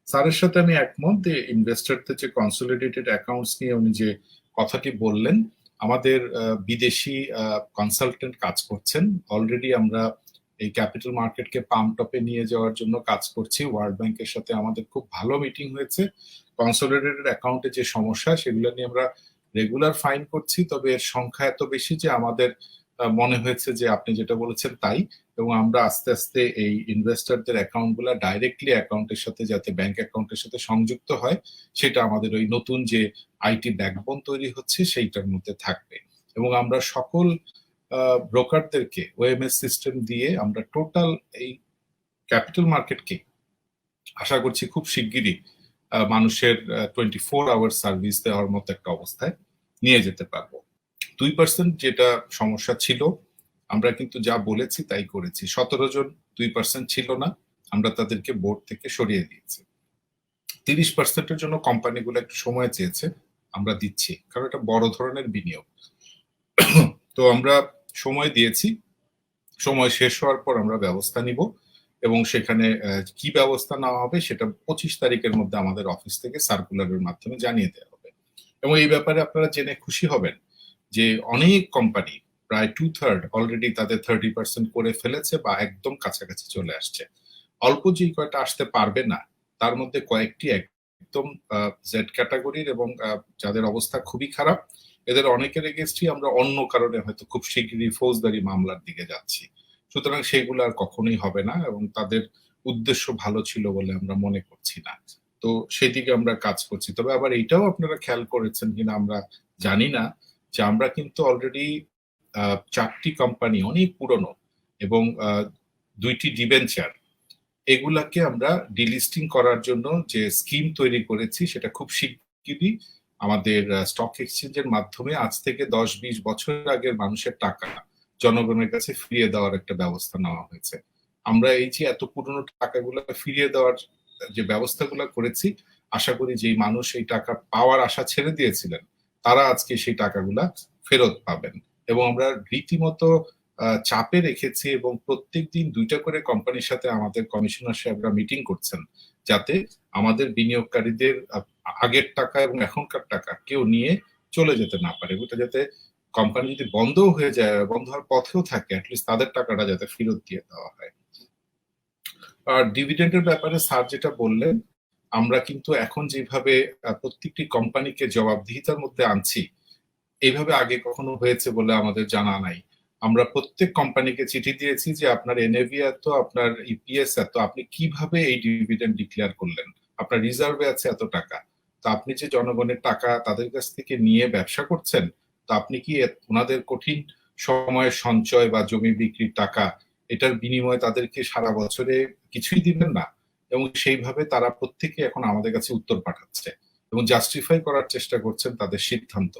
স্যারের সাথে আমি একমত যে ইনভেস্টরদের যে কনসলিডেটেড অ্যাকাউন্টস নিয়ে উনি যে কথাটি বললেন, আমাদের বিদেশি কনসালটেন্ট কাজ করছেন। অলরেডি আমরা এই ক্যাপিটাল মার্কেটকে পাম্প টপে নিয়ে যাওয়ার জন্য কাজ করছি। ওয়ার্ল্ড ব্যাংকের সাথে আমাদের খুব ভালো মিটিং হয়েছে। কনসলিডেটেড অ্যাকাউন্টে যে সমস্যা, সেগুলো নিয়ে আমরা রেগুলার ফাইন করছি। তবে এর সংখ্যা এত বেশি যে আমাদের মনে হয়েছে যে আপনি যেটা বলেছেন তাই, এবং আমরা আস্তে আস্তে এই ইনভেস্টরদের অ্যাকাউন্টগুলো ডাইরেক্টলি অ্যাকাউন্টের সাথে যাতে ব্যাংক অ্যাকাউন্টের সাথে সংযুক্ত হয়, সেটা আমাদের ওই নতুন যে আইটি ব্যাকবোন তৈরি হচ্ছে সেইটার মধ্যে থাকবে। এবং আমরা সকল ব্রোকারদেরকে ওএমএস সিস্টেম দিয়ে আমরা টোটাল এই ক্যাপিটাল মার্কেটকে আশা করছি খুব শিগগিরই মানুষের 24 আওয়ার সার্ভিস দেওয়ার মতো একটা অবস্থায় নিয়ে যেতে পারবো। 2% যেটা সমস্যা ছিল, আমরা কিন্তু যা বলেছি তাই করেছি। 17 জন 2% ছিল না, আমরা তাদেরকে বোর্ড থেকে সরিয়ে দিয়েছি। 30%-এর জন্য কোম্পানিগুলো একটু সময় চেয়েছে, আমরা দিচ্ছি, কারণ এটা বড় ধরনের বিনিয়োগ। তো আমরা সময় দিয়েছি, সময় শেষ হওয়ার পর আমরা ব্যবস্থা নিব এবং সেখানে কি ব্যবস্থা নেওয়া হবে সেটা 25 তারিখের মধ্যে আমাদের অফিস থেকে সার্কুলারের মাধ্যমে জানিয়ে দেওয়া হবে। এবং এই ব্যাপারে আপনারা জেনে খুশি হবেন যে অনেক কোম্পানি প্রায় 2/3 অলরেডি তাদের 30% করে ফেলেছে বা একদম কাছাকাছি চলে আসছে। অল্প যে কয়টা আসতে পারবে না, তার মধ্যে কয়েকটি একদম জেড ক্যাটাগরির এবং যাদের অবস্থা খুবই খারাপ, এদের অনেকের এগেইনস্টই আমরা অন্য কারণে হয়তো খুব শীঘ্রই ফৌজদারি মামলার দিকে যাচ্ছি। সুতরাং সেগুলো আর কখনোই হবে না এবং তাদের উদ্দেশ্য ভালো ছিল বলে আমরা মনে করছি না। তো সেদিকে আমরা কাজ করছি। তবে আবার এইটাও আপনারা খেয়াল করেছেন কিনা আমরা জানি না যে আমরা কিন্তু অলরেডি 4টি কোম্পানি অনেক পুরনো এবং 2টি ডিবেঞ্চার, এগুলাকে আমরা ডিলিস্টিং করার জন্য যে স্কিম তৈরি করেছি, সেটা খুব শিগগিরই আমাদের স্টক এক্সচেঞ্জের মাধ্যমে আজ থেকে 10-20 বছর আগের মানুষের টাকা জনগণের কাছে ফিরিয়ে দেওয়ার একটা ব্যবস্থা নেওয়া হয়েছে। আমরা এই যে এত পুরনো টাকাগুলো ফিরিয়ে দেওয়ার যে ব্যবস্থাগুলো করেছি, আশা করি যে মানুষ এই টাকা পাওয়ার আশা ছেড়ে দিয়েছিলেন, তারা আজকে সেই টাকাগুলা ফেরত পাবেন। এবং আমরা রীতিমতো চাপে রেখেছি এবং প্রত্যেক দিন 2টা করে কোম্পানির সাথে আমাদের কমিশনার সাহেবরা মিটিং করছেন, যাতে আমাদের বিনিয়োগকারীদের আগের টাকা এবং এখনকার টাকা কেউ নিয়ে চলে যেতে না পারে। ওটা যাতে কোম্পানি যদি বন্ধও হয়ে যায়, বন্ধ হওয়ার পথেও থাকে, অ্যাটলিস্ট তাদের টাকাটা যাতে ফেরত দিয়ে দেওয়া হয়। আর ডিভিডেন্ডের ব্যাপারে স্যার যেটা বললেন, আমরা কিন্তু এখন যেভাবে প্রত্যেকটি কোম্পানিকে জবাবদিহিতার মধ্যে আনছি, এইভাবে আগে কখনো হয়েছে বলে আমাদের জানা নাই। আমরা প্রত্যেক কোম্পানিকে চিঠি দিয়েছি যে আপনার এনএভি এত, আপনার ইপিএস এত, আপনি কিভাবে এই ডিভিডেন্ড ডিক্লেয়ার করলেন, আপনার রিজার্ভে আছে এত টাকা, তো আপনি যে জনগণের টাকা তাদের কাছ থেকে নিয়ে ব্যবসা করছেন, তো আপনি কি ওনাদের কঠিন সময়ের সঞ্চয় বা জমি বিক্রির টাকা, এটার বিনিময়ে তাদেরকে সারা বছরে কিছুই দিবেন না? এবং সেইভাবে তারা প্রত্যেকে এখন আমাদের কাছে উত্তর পাঠাচ্ছে এবং জাস্টিফাই করার চেষ্টা করছেন তাদের সিদ্ধান্ত,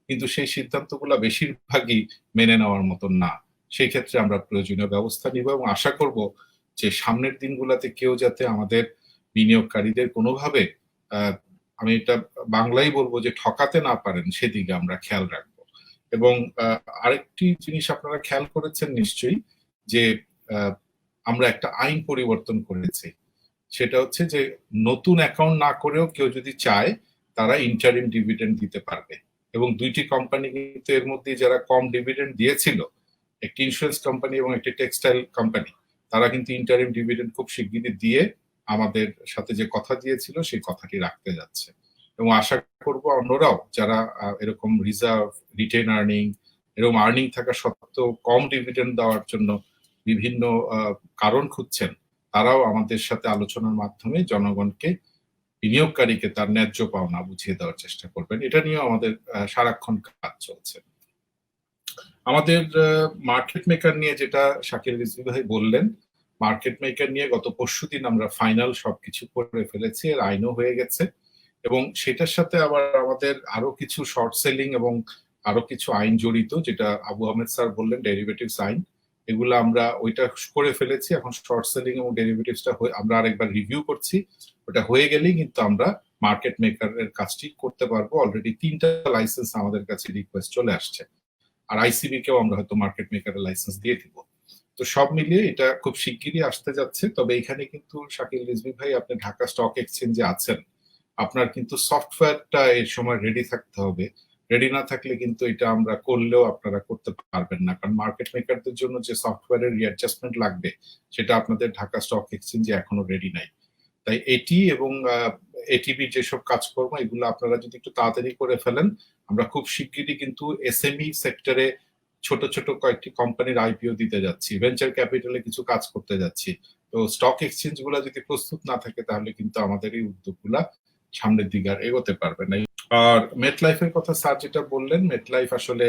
কিন্তু সেই সিদ্ধান্তগুলো বেশিরভাগই মেনে নেওয়ার মতন না। সেই ক্ষেত্রে আমরা প্রয়োজনীয় ব্যবস্থা নিব এবং আশা করব যে সামনের দিনগুলোতে কেউ যাতে আমাদের বিনিয়োগকারীদের কোনোভাবে আমি এটা বাংলায় বলবো যে ঠকাতে না পারেন, সেদিকে আমরা খেয়াল রাখবো। এবং আরেকটি জিনিস আপনারা খেয়াল করেছেন নিশ্চয়ই, যে আমরা একটা আইন পরিবর্তন করেছি, সেটা হচ্ছে যে নতুন অ্যাকাউন্ট না করেও কেউ যদি চায় তারা ইন্টারিম ডিভিডেন্ড দিতে পারবে। এবং 2টি কোম্পানি কিন্তু এর মধ্যে যারা কম ডিভিডেন্ড দিয়েছিল, একটি ইন্স্যুরেন্স কোম্পানি এবং একটি টেক্সটাইল কোম্পানি, তারা কিন্তু ইন্টারিম ডিভিডেন্ড খুব শিগগিরই দিয়ে আমাদের সাথে যে কথা দিয়েছিল সেই কথাটি রাখতে যাচ্ছে। এবং আশা করব অন্যরাও যারা এরকম রিজার্ভ, রিটেন আর্নিং, এরকম আর্নিং থাকা সত্ত্বেও কম ডিভিডেন্ড দেওয়ার জন্য বিভিন্ন কারণ খুঁজছেন, তারাও আমাদের সাথে আলোচনার মাধ্যমে জনগণকে, বিনিয়োগকারীকে তার ন্যায্য পাওনা বুঝিয়ে দেওয়ার চেষ্টা করবেন। এটা নিয়েও আমাদের সারাক্ষণ কাজ চলছে। আমাদের মার্কেট মেকার নিয়ে যেটা শাকিল রিজভী ভাই বললেন, মার্কেট মেকার নিয়ে গত পরশুদিন আমরা ফাইনাল সবকিছু করে ফেলেছি, এর আইনও হয়ে গেছে। এবং সেটার সাথে আবার আমাদের আরো কিছু শর্ট সেলিং এবং আরো কিছু আইন জড়িত, যেটা আবু আহমেদ স্যার বললেন ডেরিভেটিভস আইন, এগুলো আমরা ওইটা করে ফেলেছি। এখন শর্ট সেলিং এবং ডেরিভেটিভসটা আমরা আরেকবার রিভিউ করছি, ওটা হয়ে গেলেই কিন্তু আমরা মার্কেট মেকারের কাজটি করতে পারবো। অলরেডি 3টা লাইসেন্স আমাদের কাছে রিকোয়েস্ট চলে আসছে, আর আইসিবি কেও আমরা হয়তো মার্কেট মেকারের লাইসেন্স দিয়ে দিব। তো সব মিলিয়ে এটা খুব শিগগিরই আসতে যাচ্ছে। তবে এখানে কিন্তু শাকিল রিজভী ভাই, আপনি ঢাকা স্টক এক্সচেঞ্জে আছেন, আপনার কিন্তু সফটওয়্যারটা এর সময় রেডি থাকতে হবে। রেডি না থাকলে কিন্তু এটা আমরা করলেও আপনারা করতে পারবেন না, কারণ মার্কেট মেকারদের জন্য যে সফটওয়্যারের রিঅ্যাডজাস্টমেন্ট লাগবে সেটা আপনাদের ঢাকা স্টক এক্সচেঞ্জে এখনো রেডি নাই। তাই এটি এবং এটিভি যেসব কাজকর্ম, এগুলো আপনারা যদি একটু তাড়াতাড়ি করে ফেলেন, আমরা খুব শিগগিরই কিন্তু এসএমই সেক্টরে ছোট ছোট কয়েকটি কোম্পানির আইপিও দিতে যাচ্ছি, ভেঞ্চার ক্যাপিটালে কিছু কাজ করতে যাচ্ছি। তো স্টক এক্সচেঞ্জ গুলা যদি প্রস্তুত না থাকে তাহলে কিন্তু আমাদের এই উদ্যোগগুলা সামনের দিকে আর এগোতে পারবে না। আর মেটলাইফের কথা স্যার যেটা বললেন, মেটলাইফ আসলে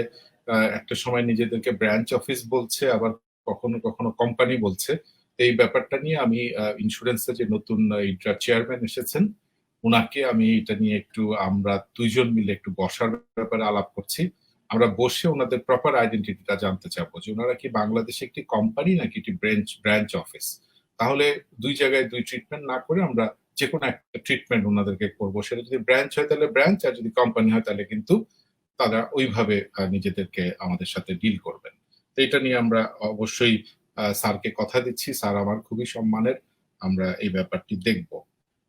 একটা সময় নিজেদেরকে ব্রাঞ্চ অফিস বলছে, আবার কখনো কখনো কোম্পানি বলছে। এই ব্যাপারটা নিয়ে আমি ইন্স্যুরেন্সের যে নতুন চেয়ারম্যান এসেছেন, ওনাকে আমি এটা নিয়ে একটু, আমরা 2জন মিলে একটু বসার ব্যাপারে আলাপ করছি। আমরা বসে ওনাদের প্রপার আইডেন্টিটিটা জানতে চাবো যে ওনারা কি বাংলাদেশে একটি কোম্পানি নাকি একটি ব্রাঞ্চ অফিস। তাহলে 2 জায়গায় 2 ট্রিটমেন্ট না করে আমরা যে কোনো একটা ট্রিটমেন্ট ওনাদেরকে করবো। সেটা যদি ব্রাঞ্চ হয় তাহলে ব্রাঞ্চ, আর যদি কোম্পানি হয় তাহলে কিন্তু তারা ওইভাবে নিজেদেরকে আমাদের সাথে ডিল করবেন। তো এটা নিয়ে আমরা অবশ্যই স্যারকে কথা দিচ্ছি, স্যার আমার খুবই সম্মানের, আমরা এই ব্যাপারটি দেখব।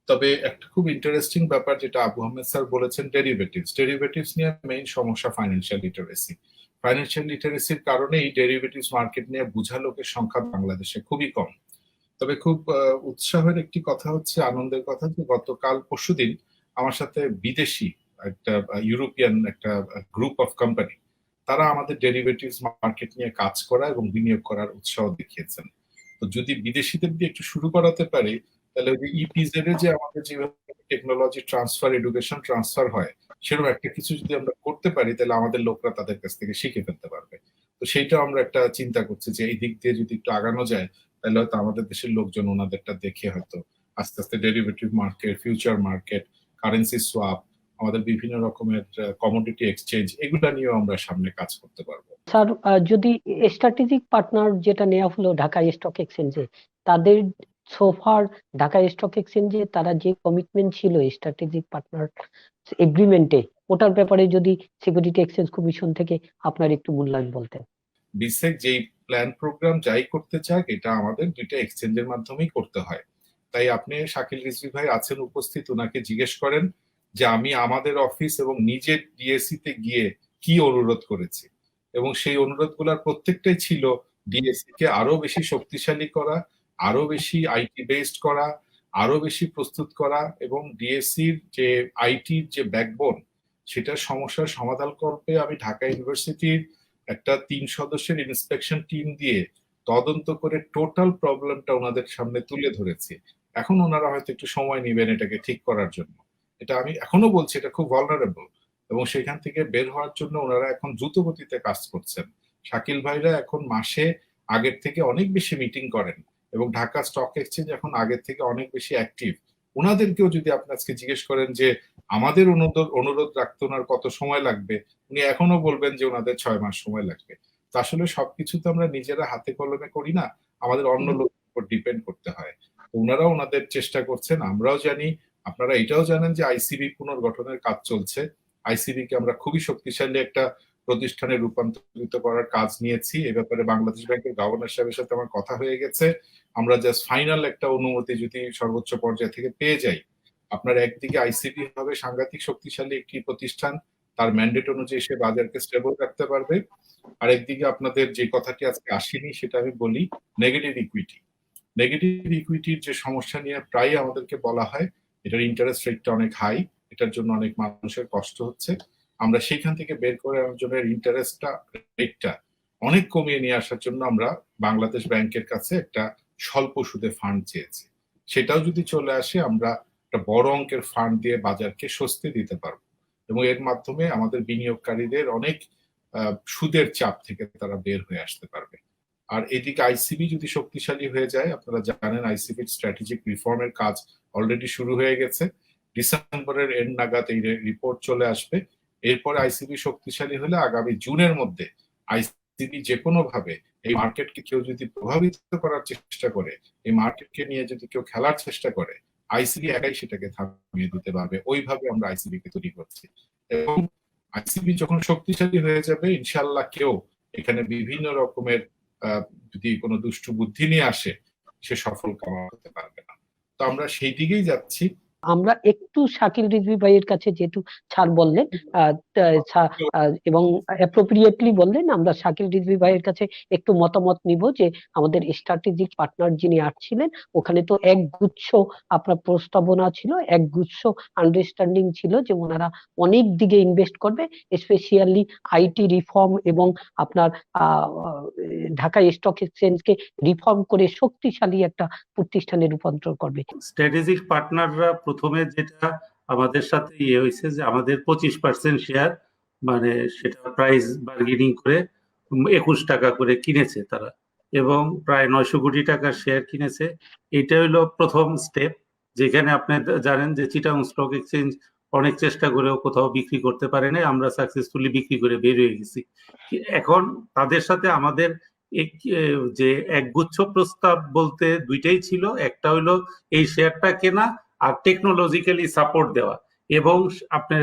তবে একটা খুব ইন্টারেস্টিং ব্যাপার যেটা আবু আহমেদ স্যার বলেছেন, ডেরিভেটিভস নিয়ে মেইন সমস্যা ফাইন্যান্সিয়াল লিটারেসি। ফাইন্যান্সিয়াল লিটারেসির কারণেই ডেরিভেটিভস মার্কেট নিয়ে বোঝা লোকের সংখ্যা বাংলাদেশে খুবই কম। তবে খুব উৎসাহের একটি কথা হচ্ছে, আনন্দের কথা, যে গতকাল পরশুদিন আমার সাথে বিদেশি একটা ইউরোপিয়ান একটা গ্রুপ অফ কোম্পানি, তারা আমাদের ডেরিভেটিভস মার্কেট নিয়ে কাজ করা এবং বিনিয়োগ করার উৎসাহ দেখিয়েছেন। তো যদি বিদেশিদের দিয়ে একটু শুরু করাতে পারি, তাহলে ওই যে ইপিজেড এ যে আমাদের যেভাবে টেকনোলজি ট্রান্সফার, এডুকেশন ট্রান্সফার হয়, সেরকম একটা কিছু যদি আমরা করতে পারি, তাহলে আমাদের লোকরা তাদের কাছ থেকে শিখে ফেলতে পারবে। তো সেইটা আমরা একটা চিন্তা করছি যে এই দিক দিয়ে যদি একটু আগানো যায়, তাহলে হয়তো আমাদের দেশের লোকজন ওনাদেরটা দেখে হয়তো আস্তে আস্তে derivative market, future market, currency swap, আমাদের বিভিন্ন রকমের কমোডিটি এক্সচেঞ্জ, এগুলা নিয়েও আমরা সামনে কাজ করতে পারবো। স্যার, যদি স্ট্র্যাটেজিক পার্টনার যেটা নেওয়া হলো ঢাকা স্টক এক্সচেঞ্জে, তাদের সোফার ঢাকা স্টক এক্সচেঞ্জে তারা যে কমিটমেন্ট ছিল স্ট্র্যাটেজিক পার্টনার এগ্রিমেন্টে, ওটার ব্যাপারে যদি সিকিউরিটি এক্সচেঞ্জ কমিশন থেকে আপনার একটু মূল্যায়ন বলতেন। বিসেক যেই প্ল্যান প্রোগ্রাম যাই করতে চাক এটা আমাদের দুইটা এক্সচেঞ্জের মাধ্যমেই করতে হয়। তাই আপনি শাকিল রিজভী ভাই আছেন উপস্থিত, ওনাকে জিজ্ঞেস করেন যে আমি আমাদের অফিস এবং নিজের ডিএসসি তে গিয়ে কি অনুরোধ করেছি, এবং সেই অনুরোধগুলোর প্রত্যেকটাই ছিল ডিএসসি কে আরো বেশি শক্তিশালী করা, আরো বেশি আইটি বেসড করা, আরো বেশি প্রস্তুত করা, এবং ডিএসসির যে আইটির যে ব্যাকবোন সেটার সমস্যার সমাধান করতে আমি ঢাকা ইউনিভার্সিটির একটা 3 সদস্যের ইন্সপেকশন টিম দিয়ে তদন্ত করে টোটাল প্রবলেমটা ওনাদের সামনে তুলে ধরেছি। এখন ওনারা হয়তো একটু সময় নেবেন এটাকে ঠিক করার জন্য। এটা আমি এখনো বলছি এটা খুব ভালনারেবল, এবং সেখান থেকে বের হওয়ার জন্য ওনারা এখন দ্রুত গতিতে কাজ করছেন। শাকিল ভাইরা এখন মাসে আগের থেকে অনেক বেশি মিটিং করেন, এবং ঢাকা স্টক এক্সচেঞ্জ এখন আগের থেকে অনেক বেশি অ্যাক্টিভ। ওনাদেরকেও যদি আপনি আজকে জিজ্ঞেস করেন যে আমাদের অনুরোধ রাখতে ওনার কত সময় লাগবে, উনি এখনো বলবেন যে ওনাদের 6 মাস সময় লাগবে। তো আসলে সবকিছু তো আমরা নিজেরা হাতে কলমে করি না, আমাদের অন্য লোকের উপর ডিপেন্ড করতে হয়। ওনারাও ওনাদের চেষ্টা করছেন, আমরাও জানি। আপনারা এটাও জানেন যে আইসিবি পুনর্গঠনের কাজ চলছে। আইসিবি কে আমরা খুবই শক্তিশালী একটা প্রতিষ্ঠানে রূপান্তরিত করার কাজ নিয়েছি। এ ব্যাপারে বাংলাদেশ ব্যাংকের গভর্নর সাহেবের সাথে আমার কথা হয়ে গেছে। আমরা জাস্ট ফাইনাল একটা অনুমতি যদি সর্বোচ্চ পর্যায় থেকে পেয়ে যাই, আপনার একদিকে আইসিবি হবে সাংঘাতিক শক্তিশালী একটি প্রতিষ্ঠান, তার ম্যান্ডেট অনুযায়ী সে বাজারকে স্টেবল রাখতে পারবে। আর একদিকে আপনাদের যে কথাটি আজকে আসেনি সেটা আমি বলি, নেগেটিভ ইকুইটি। নেগেটিভ ইকুইটির যে সমস্যা নিয়ে প্রায় আমাদেরকে বলা হয়, এটার ইন্টারেস্ট রেটটা অনেক হাই, এটার জন্য অনেক মানুষের কষ্ট হচ্ছে। আমরা সেখান থেকে বের করে আনার জন্য ইন্টারেস্টটা রেটটা অনেক কমিয়ে নিয়ে আসার জন্য আমরা বাংলাদেশ ব্যাংকের কাছে একটা স্বল্প সুদে ফান্ড চেয়েছি। সেটাও যদি চলে আসে আমরা একটা বড় অঙ্কের ফান্ড দিয়ে বাজারকে স্বস্তি দিতে পারবো, এবং এর মাধ্যমে আমাদের বিনিয়োগকারীদের অনেক সুদের চাপ থেকে তারা বের হয়ে আসতে পারবে। আর এদিকে আইসিবি যদি শক্তিশালী হয়ে যায়, আপনারা জানেন আইসিবির স্ট্র্যাটেজিক রিফর্মের কাজ অলরেডি শুরু হয়ে গেছে। ডিসেম্বরের এন্ড নাগাদ এই রিপোর্ট চলে আসবে। এরপরে আইসিবি শক্তিশালী হলে আগামী জুনের মধ্যে আইসিবি যে কোনো ভাবে এই মার্কেটকে কেউ যদি প্রভাবিত করার চেষ্টা করে, এই মার্কেটকে নিয়ে যদি কেউ খেলার চেষ্টা করে, আইসিবি একাই সেটাকে থামিয়ে দিতে পারবে। ওইভাবে আমরা আইসিবি কে তৈরি করছি, এবং আইসিবি যখন শক্তিশালী হয়ে যাবে ইনশাল্লাহ কেউ এখানে বিভিন্ন রকমের যদি কোনো দুষ্টু বুদ্ধি নিয়ে আসে সে সফল কামাতে পারবে না। তো আমরা সেই দিকেই যাচ্ছি। আমরা একটু শাকিল রিজভী ভাইয়ের কাছে যেহেতু ছাড় বললেন এবং অ্যাপ্রোপ্রিয়েটলি বললেন, আমরা শাকিল রিজভী ভাইয়ের কাছে একটু মতামত নিব যে আমাদের স্ট্র্যাটেজিক পার্টনার যিনি আসছিলেন, ওখানে তো একগুচ্ছ আপনার প্রস্তাবনা ছিল, একগুচ্ছ আন্ডারস্ট্যান্ডিং ছিল যে ওনারা অনেক দিকে ইনভেস্ট করবে, স্পেশালি আইটি রিফর্ম এবং আপনার ঢাকা স্টক এক্সচেঞ্জকে রিফর্ম করে শক্তিশালী একটা প্রতিষ্ঠানে রূপান্তর করবে। স্ট্র্যাটেজিক পার্টনাররা প্রথমে যেটা আমাদের সাথে হয়েছে যে আমাদের 25% শেয়ার, মানে সেটা প্রাইস বার্গেনিং করে 21 টাকা করে কিনেছে তারা, এবং প্রায় 900 কোটি টাকার শেয়ার কিনেছে। এটা হলো প্রথম স্টেপ, যেখানে আপনি জানেন যে চিটাগং স্টক এক্সচেঞ্জ অনেক চেষ্টা করেও কোথাও বিক্রি করতে পারে না, আমরা সাকসেসফুলি বিক্রি করে বের হয়ে গেছি। এখন তাদের সাথে আমাদের যে একগুচ্ছ প্রস্তাব বলতে দুইটাই ছিল, একটা হইলো এই শেয়ারটা কেনা আর টেকনোলজিক্যালি সাপোর্ট দেওয়া, এবং আপনি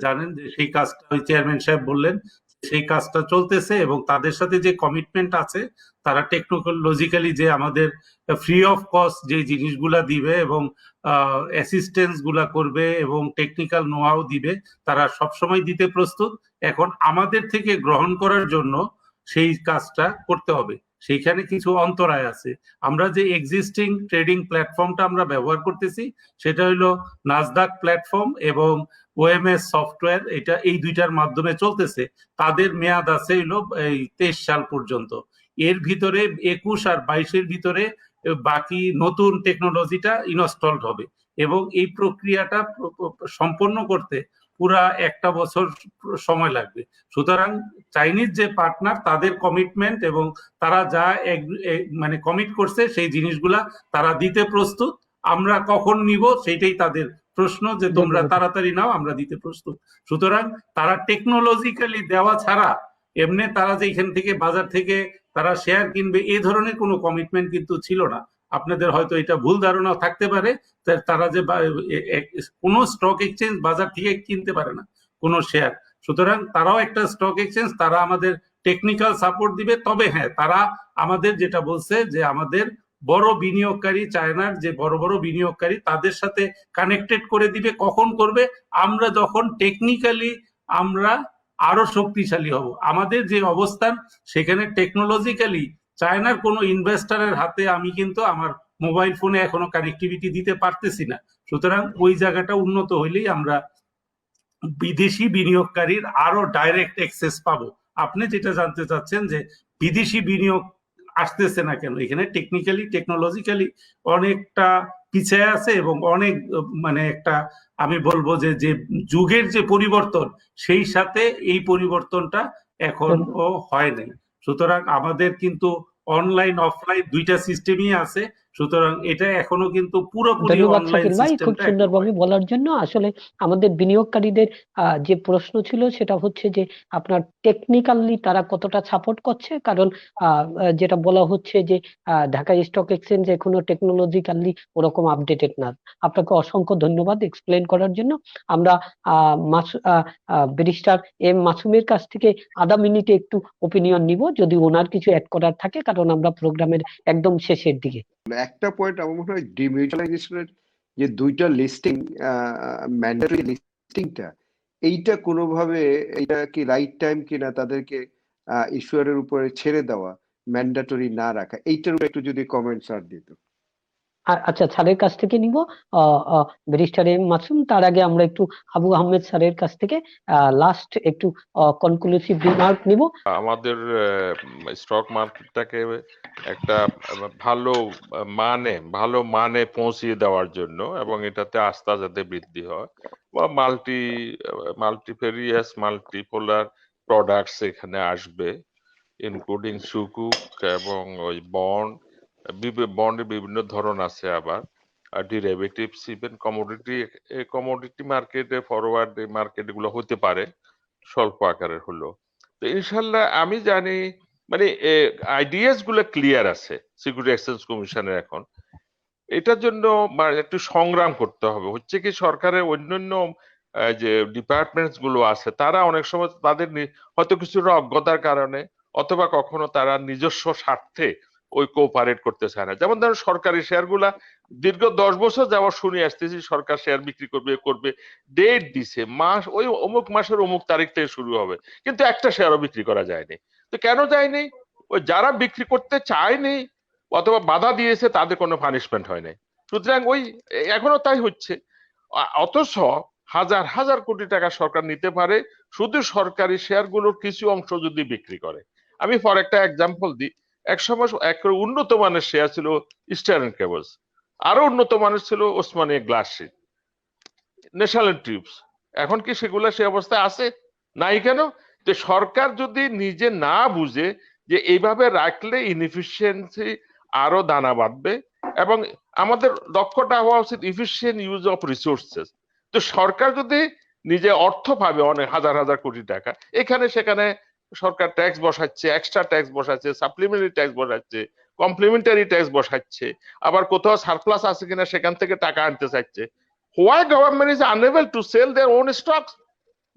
জানেন যে সেই কাজটা ওই চেয়ারম্যান সাহেব বললেন সেই কাজটা চলতেছে, এবং তাদের সাথে যে কমিটমেন্ট আছে তারা টেকনোলজিক্যালি যে আমাদের ফ্রি অফ কস্ট যে জিনিসগুলা দিবে এবং অ্যাসিস্ট্যান্স গুলা করবে এবং টেকনিক্যাল নোহাউ দিবে, তারা সবসময় দিতে প্রস্তুত। এখন আমাদের থেকে গ্রহণ করার জন্য সেই কাজটা করতে হবে, সেইখানে কিছু অন্তরায় আছে। আমরা যে এক্সিস্টিং ট্রেডিং প্ল্যাটফর্মটা আমরা ব্যবহার করতেছি সেটা হলো নাসদাক প্ল্যাটফর্ম এবং ওএমএস সফটওয়্যার, এটা এই দুইটার মাধ্যমে চলতেছে। তাদের মেয়াদ আছে হলো এই 23 সাল পর্যন্ত। এর ভিতরে 21 আর 22-এর ভিতরে বাকি নতুন টেকনোলজিটা ইনস্টলড হবে, এবং এই প্রক্রিয়াটা সম্পন্ন করতে পুরা 1 বছর সময় লাগবে। সুতরাং চাইনিজ যে পার্টনার তাদের কমিটমেন্ট এবং তারা যা মানে কমিট করছে সেই জিনিসগুলা তারা দিতে প্রস্তুত। আমরা কখন নিব সেইটাই তাদের প্রশ্ন, যে তোমরা তাড়াতাড়ি নাও, আমরা দিতে প্রস্তুত। সুতরাং তারা টেকনোলজিক্যালি দেওয়া ছাড়া এমনি তারা যে এখান থেকে বাজার থেকে তারা শেয়ার কিনবে এই ধরনের কোনো কমিটমেন্ট কিন্তু ছিল না। আপনাদের হয়তো এটা ভুল ধারণা থাকতে পারে, তারা যে কোনো স্টক এক্সচেঞ্জ বাজার থেকে কিনতে পারে না কোনো শেয়ার। সুতরাং তারাও একটা স্টক এক্সচেঞ্জ, তারা আমাদের টেকনিক্যাল সাপোর্ট দিবে। তবে হ্যাঁ, তারা আমাদের যেটা বলছে যে আমাদের বড় বিনিয়োগকারী, চায়নার যে বড় বড় বিনিয়োগকারী, তাদের সাথে কানেক্টেড করে দিবে। কখন করবে? আমরা যখন টেকনিক্যালি আমরা আরো শক্তিশালী হব। আমাদের যে অবস্থান, সেখানে টেকনোলজিক্যালি চায়নার কোনো ইনভেস্টরের হাতে আমি কিন্তু আমার মোবাইল ফোনে এখনো কানেক্টিভিটি দিতে পারতেছি না। সুতরাং ওই জায়গাটা উন্নত হইলেই আমরা বিদেশি বিনিয়োগকারীর আরো ডাইরেক্ট অ্যাক্সেস পাবো। আপনি যেটা জানতে চাচ্ছেন যে বিদেশি বিনিয়োগ আসতেছে না কেন, এখানে টেকনিক্যালি টেকনোলজিক্যালি অনেকটা পিছিয়ে আছে এবং অনেক মানে একটা আমি বলবো যে যে যুগের যে পরিবর্তন, সেই সাথে এই পরিবর্তনটা এখনো হয় নাই। সুতরাং আমাদের কিন্তু অনলাইন অফলাইন দুইটা সিস্টেমই আছে। সুতরাং এটা এখনো কিন্তু পুরোপুরি ধন্যবাদ অনলাইন শাকিল ভাই, খুব সিস্টেমটা সুন্দরভাবে বলার জন্য। আসলে আমাদের বিনিয়োগকারীদের যে প্রশ্ন ছিল সেটা হচ্ছে যে আপনার টেকনিক্যালি তারা কতটা সাপোর্ট করছে, কারণ যেটা বলা হচ্ছে যে ঢাকা স্টক এক্সচেঞ্জ এখনো টেকনোলজিক্যালি ওরকম আপডেটেড না। আপনাকে অসংখ্য ধন্যবাদ এক্সপ্লেন করার জন্য। আমরা ব্যারিস্টার এম মাসুমের কাছ থেকে আধা মিনিটে একটু ওপিনিয়ন নিব, যদি ওনার কিছু অ্যাড করার থাকে, কারণ আমরা প্রোগ্রামের একদম শেষের দিকে। একটা পয়েন্ট আমার মনে হয়, ডিমিউচুয়ালাইজেশনের যে দুইটা লিস্টিং, ম্যান্ডেটরি লিস্টিংটা, এইটা কোনোভাবে এটা কি রাইট টাইম কিনা তাদেরকে ইস্যুয়ারের উপরে ছেড়ে দেওয়া, ম্যান্ডেটরি না রাখা, এইটার উপরে একটু যদি কমেন্ট স্যার দিত। আচ্ছা, স্যারের কাছ থেকে নিব ব্যারিস্টার এম মাসুম। তার আগে আমরা একটু আবু আহমেদ স্যারের কাছ থেকে লাস্ট একটু কনক্লুসিভ রিমার্ক নিব। আমাদের স্টক মার্কেটটাকে একটা ভালো মানে পৌঁছিয়ে দেওয়ার জন্য এবং এটাতে আস্থা যাতে বৃদ্ধি হয়, বা মাল্টিফেরিয়াস মাল্টিপোলার প্রোডাক্টস এখানে আসবে, ইনক্লুডিং সুকুক এবং ওই বন্ডের বিভিন্ন ধরন আছে, আবার ডেরিভেটিভস, ইভেন কমোডিটি মার্কেটে, ফরওয়ার্ড মার্কেট গুলো হতে পারে স্বল্প আকারের হলো। তো ইনশাল্লাহ আমি জানি মানে আইডিয়াস গুলো ক্লিয়ার আছে সিকিউরিটি এক্সচেঞ্জ কমিশনের। এখন এটার জন্য একটু সংগ্রাম করতে হবে। হচ্ছে কি, সরকারের অন্যান্য যে ডিপার্টমেন্টস গুলো আছে, তারা অনেক সময় তাদের হয়তো কিছুটা অজ্ঞতার কারণে অথবা কখনো তারা নিজস্ব স্বার্থে ওই কোঅপারেট করতে চায় না। যেমন ধরুন, সরকারি শেয়ার গুলা দীর্ঘ 10 বছর যাওয়ার শুনে আসতেছি সরকার শেয়ার বিক্রি করবে, ডেট দিছে, মাস ওই অমুক মাসের অমুক তারিখ থেকে শুরু হবে, কিন্তু একটা শেয়ারও বিক্রি করা যায়নি। তো কেন যায়নি? ওই যারা বিক্রি করতে চায়নি অথবা বাধা দিয়েছে তাদের কোনো পানিশমেন্ট হয় নাই। সুতরাং ওই এখনো তাই হচ্ছে। অথচ হাজার হাজার কোটি টাকা সরকার নিতে পারে শুধু সরকারি শেয়ার গুলোর কিছু অংশ যদি বিক্রি করে। আমি ফর একটা এক্সাম্পল দিই, এক সময় উন্নত মানের শেয়ার ছিল ইস্টার্ন কেবলস, আরো উন্নত মানের ছিল Osmania glass sheet, national tubes. এখন কি সেগুলা সে অবস্থায় আছে? নাই। কেন? যে সরকার যদি নিজে না বুঝে যে এইভাবে রাখলে ইনএফিসিয়েন্সি আরো দানা বাঁধবে, এবং আমাদের লক্ষ্যটা হওয়া উচিত ইফিসিয়েন্ট ইউজ অফ রিসোর্সেস। তো সরকার যদি নিজে অর্থ পাবে অনেক হাজার হাজার কোটি টাকা, এখানে সেখানে সরকার ট্যাক্স বসাচ্ছে, এক্সট্রা ট্যাক্স বসাচ্ছে, সাপ্লিমেন্টারি ট্যাক্স বসাচ্ছে, কমপ্লিমেন্টারি ট্যাক্স বসাচ্ছে, আবার কোথাও সারপ্লাস আছে কিনা সেখান থেকে টাকা আনতে চাইছে। Why government is unable to sell their own stocks?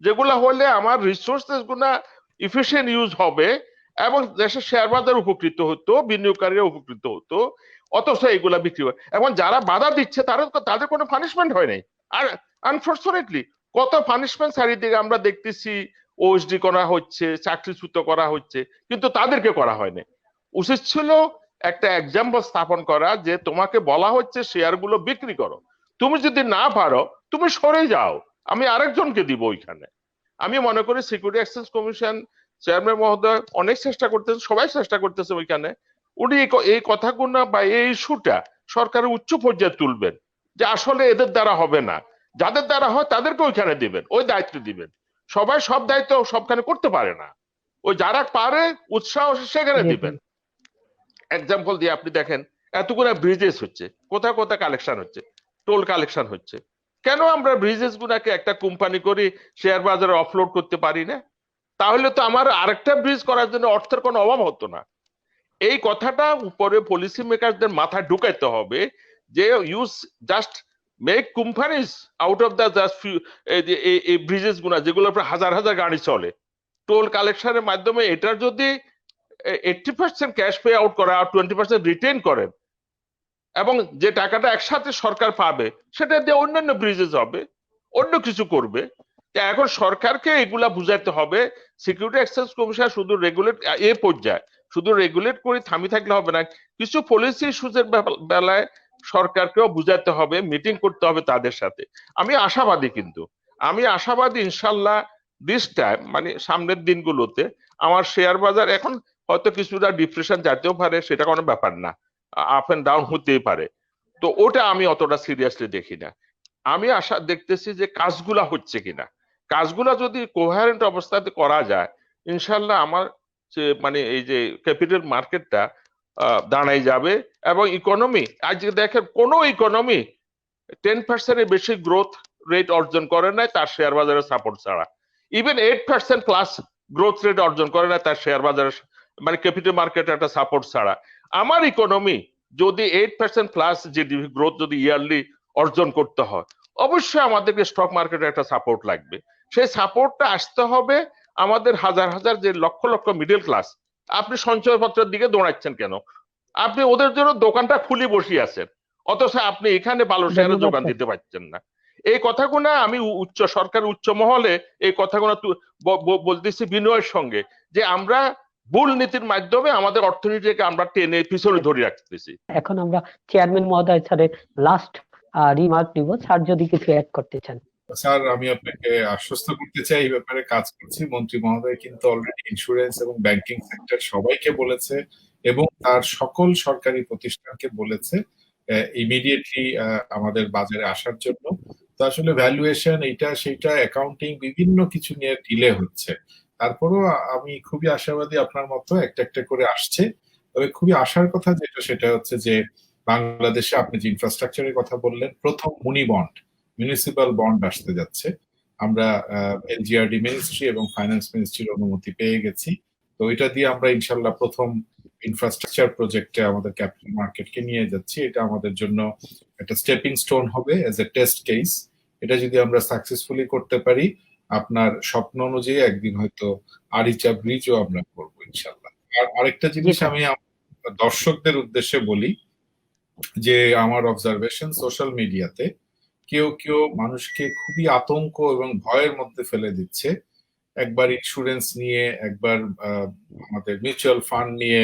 যেগুলো হলে আমার রিসোর্সেস গুলা ইফিসিয়েন্ট ইউজ হবে এবং দেশের শেয়ার বাজার উপকৃত হতো, বিনিয়োগকারীরা উপকৃত হতো, অথচ এগুলা বিক্রি হয়। এবং যারা বাধা দিচ্ছে তাদের কোনো পানিশমেন্ট হয় নাই। আর আনফর্চুনেটলি কত পানিশমেন্ট চারিদিকে আমরা দেখতেছি, ওএসডি করা হচ্ছে, চাকরিচ্যুত করা হচ্ছে, কিন্তু তাদেরকে করা হয়নি। উচিত ছিল একটা এক্সাম্পল স্থাপন করা, যে তোমাকে বলা হচ্ছে শেয়ার গুলো বিক্রি করো, তুমি যদি না পারো তুমি সরে যাও, আমি আরেকজনকে দিব ওইখানে। আমি মনে করি সিকিউরিটি এক্সচেঞ্জ কমিশন চেয়ারম্যান মহোদয় অনেক চেষ্টা করতেছে, সবাই চেষ্টা করতেছে ওইখানে। উনি এই কথাগুলো বা এই ইস্যুটা সরকারের উচ্চ পর্যায়ে তুলবেন, যে আসলে এদের দ্বারা হবে না, যাদের দ্বারা হয় তাদেরকে ওইখানে দিবেন, ওই দায়িত্ব দিবেন। সবাই সব দায়িত্ব সবখানে করতে পারে না, ওই যারা পারে উৎসাহ সেখানে দিবেন। এক্সাম্পল দিয়ে আপনি দেখেন, এতগুলো ব্রিজেস হচ্ছে, কোথায় কোথায় কালেকশন হচ্ছে, টোল কালেকশন হচ্ছে। কেন আমরা ব্রিজেস গুলাকে একটা কোম্পানি করে শেয়ার বাজারে অফলোড করতে পারি না? তাহলে তো আমার আরেকটা ব্রিজ করার জন্য অর্থের কোনো অভাব হতো না। এই কথাটা উপরে পলিসি মেকারদের মাথায় ঢুকাইতে হবে, যে use just make companies out of the just এই ব্রিজেস গুলা, যেগুলো হাজার হাজার গাড়ি চলে, টোল কালেকশনের মাধ্যমে এটার যদি 80% ক্যাশ পে আউট করা আর 20% রিটেন করেন, এবং যে টাকাটা একসাথে সরকার পাবে সেটা দিয়ে অন্যান্য ব্রিজেস হবে, অন্য কিছু করবে। এখন সরকারকে এগুলা বুঝাতে হবে। সিকিউরিটি এক্সচেঞ্জ কমিশন শুধু রেগুলেট এ পর্যায়ে শুধু রেগুলেট করে থামি থাকলে হবে না, কিছু পলিসি ইস্যুজের বেলায় সরকারকেও বুঝাতে হবে, মিটিং করতে হবে তাদের সাথে। আমি আশাবাদী, কিন্তু আমি আশাবাদী ইনশাল্লাহ দিস টাইম, মানে সামনের দিনগুলোতে আমার শেয়ার বাজার এখন হয়তো কিছুটা ডিপ্রেশন যেতেও পারে, সেটা কোনো ব্যাপার না, আপ এন্ড ডাউন হতেই পারে। তো ওটা আমি অতটা সিরিয়াসলি দেখি না। আমি আশা দেখতেছি যে কাজগুলা হচ্ছে কিনা, কাজগুলা যদি কোহেরেন্ট অবস্থাতে করা যায় ইনশাল্লাহ আমার মানে এই যে ক্যাপিটাল মার্কেটটা দাঁড়াই যাবে। এবং ইকোনমি, আজকে দেখেন কোন ইকোনমি 10% বেশি গ্রোথ রেট অর্জন করে নাই তার শেয়ার বাজারের সাপোর্ট ছাড়া। ইভেন 8% প্লাস গ্রোথ রেট অর্জন করে না তার শেয়ার বাজারের মানে ক্যাপিটাল মার্কেটের একটা সাপোর্ট ছাড়া। আমার ইকোনমি যদি 8% প্লাস জিডিপি গ্রোথ যদি ইয়ারলি অর্জন করতে হয়, অবশ্যই আমাদেরকে স্টক মার্কেটে একটা সাপোর্ট লাগবে। সেই সাপোর্টটা আসতে হবে আমাদের হাজার হাজার যে লক্ষ লক্ষ মিডল ক্লাস। আপনি সঞ্চয়পত্রের দিকে দৌড়াচ্ছেন কেন? আপনি ওদের জন্য দোকানটা খুলে বসে আছেন, অথচ আপনি এখানে ভালো শেয়ারের দোকান দিতে পারছেন না। এই কথাগুলো আমি সরকার উচ্চ মহলে এই কথাগুলো বলতেছি বিনয়ের সঙ্গে, যে আমরা ভুল নীতির মাধ্যমে আমাদের অর্থনীতিকে আমরা টেনে পিছনে ধরে রাখতেছি। এখন আমরা চেয়ারম্যান মহোদয় স্যারের লাস্ট রিমার্ক নিব, স্যার যদি কিছু অ্যাড করতে চান। স্যার, আমি আপনাকে আশ্বস্ত করতে চাই এই ব্যাপারে কাজ করছি। মন্ত্রী মহোদয় কিন্তু অলরেডি ইন্স্যুরেন্স এবং ব্যাংকিং সেক্টর সবাইকে বলেছে এবং তার সকল সরকারি প্রতিষ্ঠানকে বলেছে ইমিডিয়েটলি আমাদের বাজারে আসার জন্য। তো আসলে ভ্যালুয়েশন এইটা সেটা অ্যাকাউন্টিং বিভিন্ন কিছু নিয়ে ডিলে হচ্ছে, তারপরেও আমি খুবই আশাবাদী আপনার মতো একটা একটা করে আসছে। তবে খুবই আশার কথা যেটা সেটা হচ্ছে যে বাংলাদেশে আপনি যে ইনফ্রাস্ট্রাকচারের কথা বললেন, প্রথম মুনি বন্ড, মিউনিসিপাল বন্ড আসতে যাচ্ছে। আমরা এলজিআরডি মিনিস্ট্রি এবং ফাইন্যান্স মিনিস্ট্রির অনুমতি পেয়ে গেছি। তো এটা দিয়ে আমরা ইনশাল্লাহ প্রথম ইনফ্রাস্ট্রাকচার প্রজেক্টে আমাদের ক্যাপিটাল মার্কেটকে নিয়ে যাচ্ছি। এটা আমাদের জন্য একটা স্টেপিং স্টোন হবে এজ এ টেস্ট কেস। এটা যদি আমরা সাকসেসফুলি করতে পারি, আপনার স্বপ্ন অনুযায়ী একদিন হয়তো আরিচা ব্রিজও আমরা করবো ইনশাল্লাহ। আর আরেকটা জিনিস আমি দর্শকদের উদ্দেশ্যে বলি, যে আমার অবজারভেশন সোশ্যাল মিডিয়াতে কেউ কেউ মানুষকে খুবই আতঙ্ক এবং ভয়ের মধ্যে ফেলে দিচ্ছে। একবার ইন্স্যুরেন্স নিয়ে, একবার আমাদের মিউচুয়াল ফান্ড নিয়ে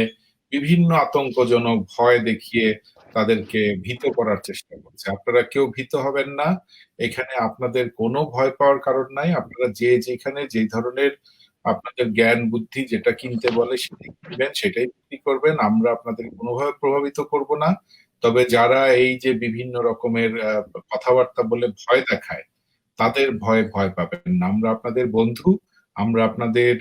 বিভিন্ন আতঙ্কজনক ভয় দেখিয়ে তাদেরকে ভীত করার চেষ্টা করছে। আপনারা কেউ ভীত হবেন না, এখানে আপনাদের কোনো ভয় পাওয়ার কারণ নাই। আপনারা যে যেখানে যে ধরনের আপনাদের জ্ঞান বুদ্ধি যেটা কিনতে বলে সেটাই কিনবেন, সেটাই বিক্রি করবেন। আমরা আপনাদের কোনোভাবে প্রভাবিত করব না। তবে যারা এই যে বিভিন্ন রকমের কথাবার্তা বলে ভয় দেখায়, তাদের ভয়ে ভয় পাবেন না। আমরা আপনাদের বন্ধু। আমরা আপনাদের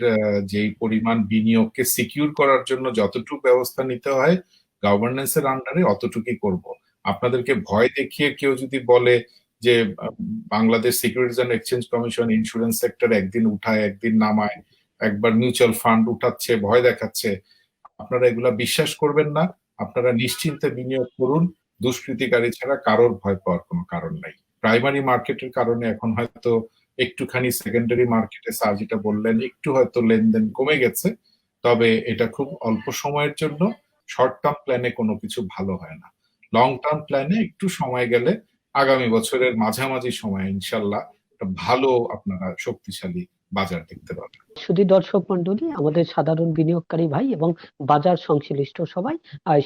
যেই পরিমাণ বিনিয়োগকে সিকিউর করার জন্য যতটুকু ব্যবস্থা নিতে হয় গভর্নেন্সের আন্ডারে অতটুকুই করব। আপনাদেরকে ভয় দেখিয়ে কেউ যদি বলে যে Bangladesh securities and exchange commission insurance sector একদিন উঠায় একদিন নামায়, একবার মিউচুয়াল ফান্ড উঠাচ্ছে, ভয় দেখাচ্ছে, আপনারা এগুলা বিশ্বাস করবেন না। আপনারা নিশ্চিন্তে বিনিয়োগ করুন। দুষ্কৃতিকারী ছাড়া কারোর ভয় পাওয়ার কোনো কারণ নাই। প্রাইমারি মার্কেটের কারণে এখন হয়তো একটুখানি সেকেন্ডারি মার্কেটে স্যার যেটা বললেন একটু হয়তো লেনদেন কমে গেছে, তবে এটা খুব অল্প সময়ের জন্য। শর্ট টার্ম প্ল্যানে কোনো কিছু ভালো হয় না। লং টার্ম প্ল্যানে একটু সময় গেলে আগামী বছরের মাঝামাঝি সময় ইনশাল্লাহ একটা ভালো আপনারা শক্তিশালী বাজার দেখতে পাবেন। শুধু দর্শক মন্ডলী, আমাদের সাধারণ বিনিয়োগকারী ভাই এবং বাজার সংশ্লিষ্ট সবাই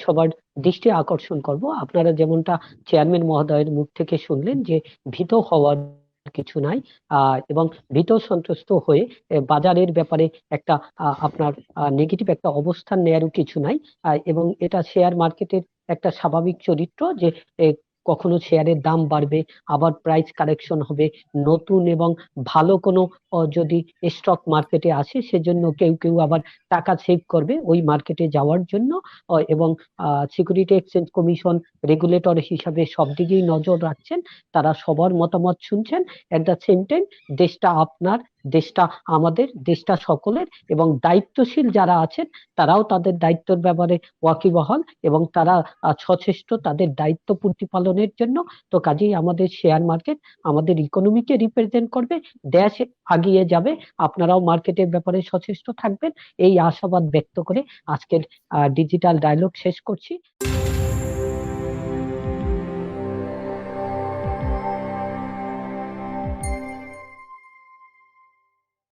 সবার দৃষ্টি আকর্ষণ করব, আপনারা যেমনটা চেয়ারম্যান মহোদয়ের মুখ থেকে শুনলেন যে ভীত হওয়ার কিছু নাই, এবং ভীত সন্ত্রস্ত হয়ে বাজারের ব্যাপারে একটা আপনার নেগেটিভ একটা অবস্থান নেয়ারও কিছু নাই। এবং এটা শেয়ার মার্কেটের একটা স্বাভাবিক চরিত্র যে কখনো শেয়ারের দাম বাড়বে, আবার প্রাইস কারেকশন হবে, নতুন এবং ভালো কোনো যদি স্টক মার্কেটে আসে সেজন্য কেউ কেউ আবার টাকা সেভ করবে ওই মার্কেটে যাওয়ার জন্য। এবং সিকিউরিটি এক্সচেঞ্জ কমিশন রেগুলেটর হিসাবে সব দিকেই নজর রাখছেন, তারা সবার মতামত শুনছেন। এট দ্য সেম টাইম দেশটা আপনার, দেশটা আমাদের, দেশটা সকলের, এবং দায়িত্বশীল যারা আছেন তারাও তাদের দায়িত্বের ব্যাপারে ওয়াকিবহাল এবং তারা সচেষ্ট তাদের দায়িত্ব প্রতিপালনের জন্য। তো কাজেই আমাদের শেয়ার মার্কেট আমাদের ইকোনমিকে রিপ্রেজেন্ট করবে, দেশ আগিয়ে যাবে, আপনারাও মার্কেটের ব্যাপারে সচেষ্ট থাকবেন, এই আশাবাদ ব্যক্ত করে আজকের ডিজিটাল ডায়লগ শেষ করছি।